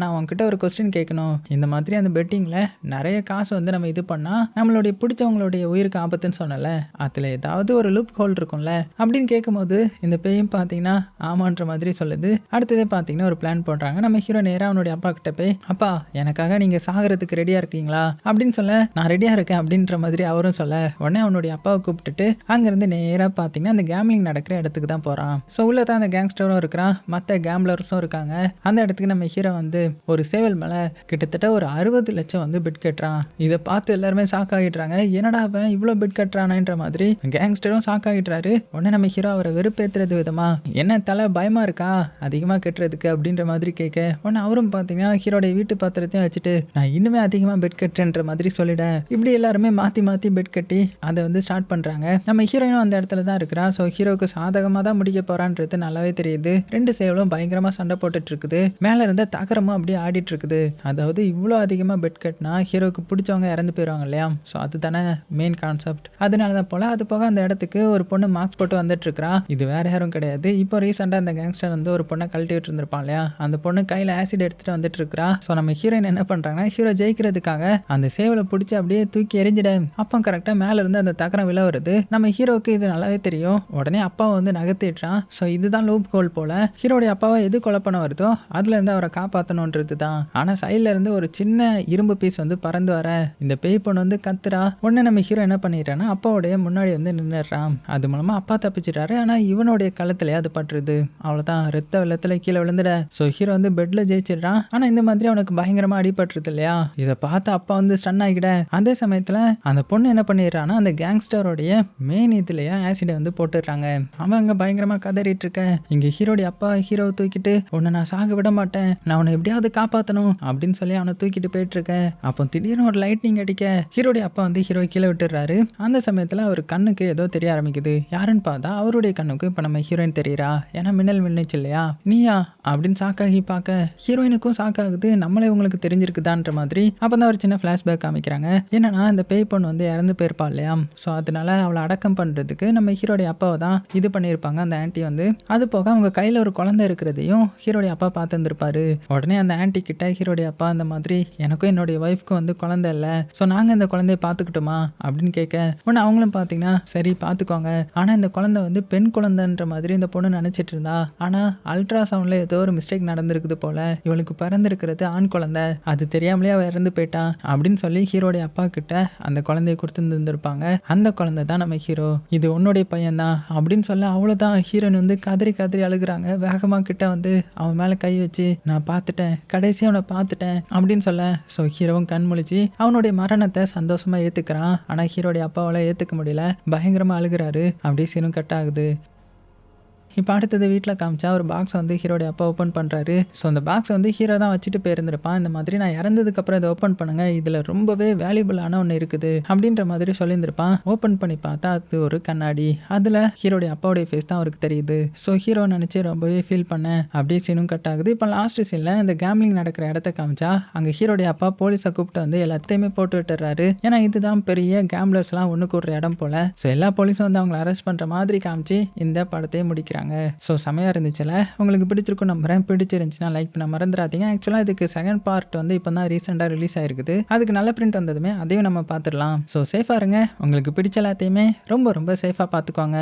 Speaker 1: நான் உன்கிட்ட ஒரு கொஸ்டின் கேட்கணும், இந்த மாதிரி அந்த பெட்டிங்ல நிறைய காசு வந்து நம்ம இது பண்ணா நம்மளுடைய பிடிச்சவங்களுடைய உயிருக்கு ஆபத்துன்னு சொன்னல, அதுல ஏதாவது ஒரு லூப் ஹோல் இருக்கும்ல அப்படின்னு கேட்கும்போது இந்த பேயும் பார்த்தீங்கன்னா ஆமான்ற மாதிரி சொல்லுது. அடுத்ததே பார்த்தீங்கன்னா ஒரு பிளான் போடுறாங்க. நம்ம ஹீரோ நேராக அவனுடைய அப்பா கிட்ட போய், அப்பா எனக்காக நீங்க சாகிறதுக்கு ரெடியா இருக்கீங்களா அப்படின்னு சொல்ல, நான் ரெடியா இருக்கேன் அப்படின்ற மாதிரி அவரும் சொல்ல, உடனே அவனுடைய அப்பாவை கூப்பிட்டுட்டு அங்கிருந்து நேராக பார்த்தீங்கன்னா அந்த கேம்லிங் நடக்கிற இடத்துக்கு தான் போறான். ஸோ உள்ள தான் அந்த கேங்ஸ்டரும் இருக்கிறான், மற்ற கேம்லர்ஸும் இருக்காங்க. அந்த இடத்துக்கு நம்ம ஹீரோ வந்து ஒரு சேவல் மேலே கிட்டத்தட்ட ஒரு 60 லட்சம் வந்து பிட் கட்டுறான். இதை பார்த்து எல்லாருமே ஷாக் ஆகிடுறாங்க. என்னடா அவன் இவ்வளோ பிட் கட்டுறானன்ற மாதிரி கேங்ஸ்டரும் ஷாக் ஆகிடுறாரு. உடனே நம்ம ஹீரோ அவரை வெறுப்பேற்றுறது விதமா, என்ன தலை பயமா இருக்கா அதிகமாக கட்டுறதுக்கு அப்படின்ற மாதிரி கேட்க, உடனே அவரும் பார்த்தீங்கன்னா ஹீரோடைய வீட்டு பாத்திரத்தையும் வச்சுட்டு, நான் இன்னுமே அதிகமாக பெட் கட்டுறேன்ற மாதிரி சொல்லிட, இப்படி எல்லாருமே மாற்றி மாற்றி பெட் கட்டி அதை வந்து ஸ்டார்ட் பண்ணுறாங்க. நம்ம ஹீரோயினும் அந்த இடத்துல தான் இருக்கிறா. ஸோ ஹீரோவுக்கு சாதகமாக தான் முடிக்க போறான்றது நல்லாவே தெரியுது. ரெண்டு சேவலும் பயங்கரமாக சண்டை போட்டுட்டு இருக்குது. மேலே இருந்த தகரமும் அப்படியே ஆடிட்டு இருக்குது. அதாவது இவ்வளோ அதிகமாக பெட் கட்டினா ஹீரோவுக்கு பிடிச்சவங்க இறந்து போயிடுவாங்க இல்லையா? ஸோ அதுதானே மெயின் கான்செப்ட். அதனால தான் போல. அது போக அந்த இடத்துக்கு ஒரு பொண்ணு மார்க்ஸ் போட்டு வந்துட்டு இருக்கா. இது வேற யாரும் கிடையாது, இப்போ ரீசெண்டாக அந்த கேங்ஸ்டர் வந்து ஒரு பொண்ணை கழட்டி விட்டு இருந்திருப்பான் இல்லையா? அந்த பொண்ணு கையில் ஆசிட் எடுத்துட்டு வந்துட்டு இருக்கா. ஸோ நம்ம ஹீரோயின் என்ன பண்றாங்கன்னா, ஹீரோ ஜெயிக்கிறதுக்காக அந்த சேவலை பிடிச்சி அப்படியே தூக்கி எரிஞ்சிட, அப்போ கரெக்டாக மேல இருந்து அந்த தகரம் விழ வருது. நம்ம ஹீரோக்கு இது நல்லாவே தெரியும். உடனே அப்பாவை வந்து நகர்த்திடுறான். ஸோ இதுதான் லூப் ஹோல் போல. ஹீரோடைய அப்பாவை எது கொலை பண்ண வருதோ அதுல இருந்து அவரை காப்பாற்றணுன்றது தான். ஆனா சைட்ல இருந்து ஒரு சின்ன இரும்பு பீஸ் வந்து பறந்து வர இந்த பேய் பொண்ணு வந்து கத்துறா. உடனே நம்ம ஹீரோ என்ன பண்ணிடுறான்னா அப்பாவுடைய முன்னாடி வந்து நின்றுறான். அது மூலமா அப்பா தப்பிச்சிட்டாரு. ஆனா இவனுடைய கழுத்துலயே அது பட்டுருது. அவ்வளவுதான், ரத்த வெள்ளத்துல கீழே விழுந்துட. ஸோ ஹீரோ வந்து பெட்ல ஜெயிச்சிடுறான். ஆனா இந்த மாதிரி அவனுக்கு பயங்கரமா அடிபட்டுருது இல்லையா? இதை பார்த்து அப்பா வந்து ஸ்டன் ஆகிட. அதே சமயத்துல அந்த பொண்ணு என்ன பண்ணிடுறான்னா அந்த கேங்ஸ்டரோடைய மெயின் இதுலயே ஆசிடை வந்து போட்டுடுறாங்க. அவன் அங்க பயங்கரமா கதறிட்டு இருக்க. இங்க ஹீரோடைய அப்பா ஹீரோவை தூக்கிட்டு, உன்னை நான் சாக விட மாட்டேன், நான் உன்னை எப்படியாவது காப்பாற்றணும் அப்படின்னு சொல்லி அவனை தூக்கிட்டு போயிட்டு இருக்க. அப்போ திடீர்னு ஒரு லைட்னிங் அடிக்க ஹீரோடைய அப்பா வந்து ஹீரோ கீழே விட்டுறாரு. அந்த சமயத்துல அவர் கண்ணுக்கு ஏதோ தெரிய ஆரம்பிக்குது. யாருன்னு பார்த்தா அவருடைய கண்ணுக்கு இப்ப நம்ம ஹீரோயின் தெரியறா. ஏன்னா மின்னல் மின்னுச்சு இல்லையா? நீயா அப்படின்னு சாக்காகி பார்க்க ஹீரோயினுக்கும் சாக்காகுது. நம்மளே உங்களுக்கு தெரிஞ்சிருக்குதான்ற மாதிரி. அப்பதான் ஒரு சின்ன பிளாஷ்பேக் காமிக்கிறாங்க. என்னன்னா இந்த பேய் பொண்ணு வந்து இறந்து போயிருப்பா இல்லையா? ஸோ அதனால அவளை அடக்கம் பண்றதுக்கு நம்ம ஹீரோடைய அப்பாவை தான் இது பண்ணியிருப்பாங்க அந்த ஆன்ட்டி வந்து. அது போக அவங்க கையில ஒரு குழந்தை இருக்கிறதையும் ஹீரோடைய அப்பா பார்த்துருப்பாரு. உடனே அந்த ஆன்ட்டி கிட்ட ஹீரோடைய அப்பா இந்த மாதிரி, எனக்கும் என்னுடைய ஒய்ஃப்க்கும் வந்து குழந்தை இல்லை, ஸோ நாங்க இந்த குழந்தைய பார்த்துக்கிட்டோமா அப்படின்னு கேட்க, உடனே அவங்களும் பார்த்தீங்கன்னா சரி பார்த்துக்கோங்க, ஆனா இந்த குழந்தை வந்து பெண் குழந்தைன்ற மாதிரி இந்த பொண்ணு நினைச்சிட்டு இருந்தா. ஆனா அல்ட்ராசவுண்ட்ல ஏதோ ஒரு மிஸ்டேக் நடந்திருக்குது போல, இவளுக்கு பிறந்திருக்கிறது ஆண் குழந்தை, அது தெரியாமலே அவ இறந்து போயிட்டான் அப்படின்னு சொல்லி ஹீரோடைய அப்பா கிட்ட அந்த குழந்தைய கொடுத்துருந்துருப்பாங்க. அந்த குழந்தை தான் நம்ம ஹீரோ, இது உன்னுடைய பையன் தான் அப்படின்னு சொல்ல, அவ்வளவுதான் ஹீரோயின் வந்து கதறி கதறி அழுகுறாங்க. வேகமா கிட்ட வந்து அவன் மேல கை வச்சு, நான் பார்த்துட்டேன், கடைசியா அவனை பார்த்துட்டேன் அப்படின்னு சொல்ல, ஸோ ஹீரோவும் கண் முழிச்சு அவனுடைய மரணத்தை சந்தோஷமா ஏத்துக்கிறான். ஆனா ஹீரோடைய அப்பாவால ஏத்துக்க முடியல, பயங்கரமா அழுகுறாரு. அப்படியே சீனும் கட் ஆகுது. இப்போ அடுத்தது வீட்டில் காமிச்சா ஒரு பாக்ஸ் வந்து ஹீரோடைய அப்பா ஓப்பன் பண்ணுறாரு. ஸோ அந்த பாக்ஸ் வந்து ஹீரோ தான் வச்சுட்டு போயிருந்திருப்பான். இந்த மாதிரி நான் இறந்ததுக்கப்புறம் இதை ஓப்பன் பண்ணுங்க, இதில் ரொம்பவே வேல்யூபிளான ஒன்று இருக்குது அப்படின்ற மாதிரி சொல்லியிருந்திருப்பான். ஓப்பன் பண்ணி பார்த்தா அது ஒரு கண்ணாடி. அதில் ஹீரோடைய அப்பாவுடைய ஃபேஸ் தான் அவருக்கு தெரியுது. ஸோ ஹீரோ நினச்சி ரொம்பவே ஃபீல் பண்ணேன். அப்படியே சீனும் கட் ஆகுது. இப்போ லாஸ்ட் சீனில் இந்த கேம்லிங் நடக்கிற இடத்த காமிச்சா அங்கே ஹீரோடைய அப்பா போலீஸை கூப்பிட்டு வந்து எல்லாத்தையுமே போட்டு விட்டுறாரு. ஏன்னா இதுதான் பெரிய கேம்லர்ஸ்லாம் ஒன்று கூடுற இடம் போல. ஸோ எல்லா போலீஸும் வந்து அவங்களை அரெஸ்ட் பண்ணுற மாதிரி காமிச்சு இந்த படத்தையே முடிக்கிறாங்க. ஸோ செமையாக இருந்துச்சுல, உங்களுக்கு பிடிச்சிருக்கும் நம்புறேன். பிடிச்சிருந்துச்சுன்னா லைக் பண்ண மறந்துடாதீங்க. ஆக்சுவலாக இதுக்கு செகண்ட் பார்ட் வந்து இப்போ தான் ரீசெண்டாக ரிலீஸ் ஆயிருக்குது. அதுக்கு நல்ல பிரிண்ட் வந்ததுமே அதையும் நம்ம பார்த்துடலாம். ஸோ சேஃபாக இருங்க, உங்களுக்கு பிடிச்ச எல்லாத்தையுமே ரொம்ப ரொம்ப சேஃபாக பார்த்துக்கோங்க.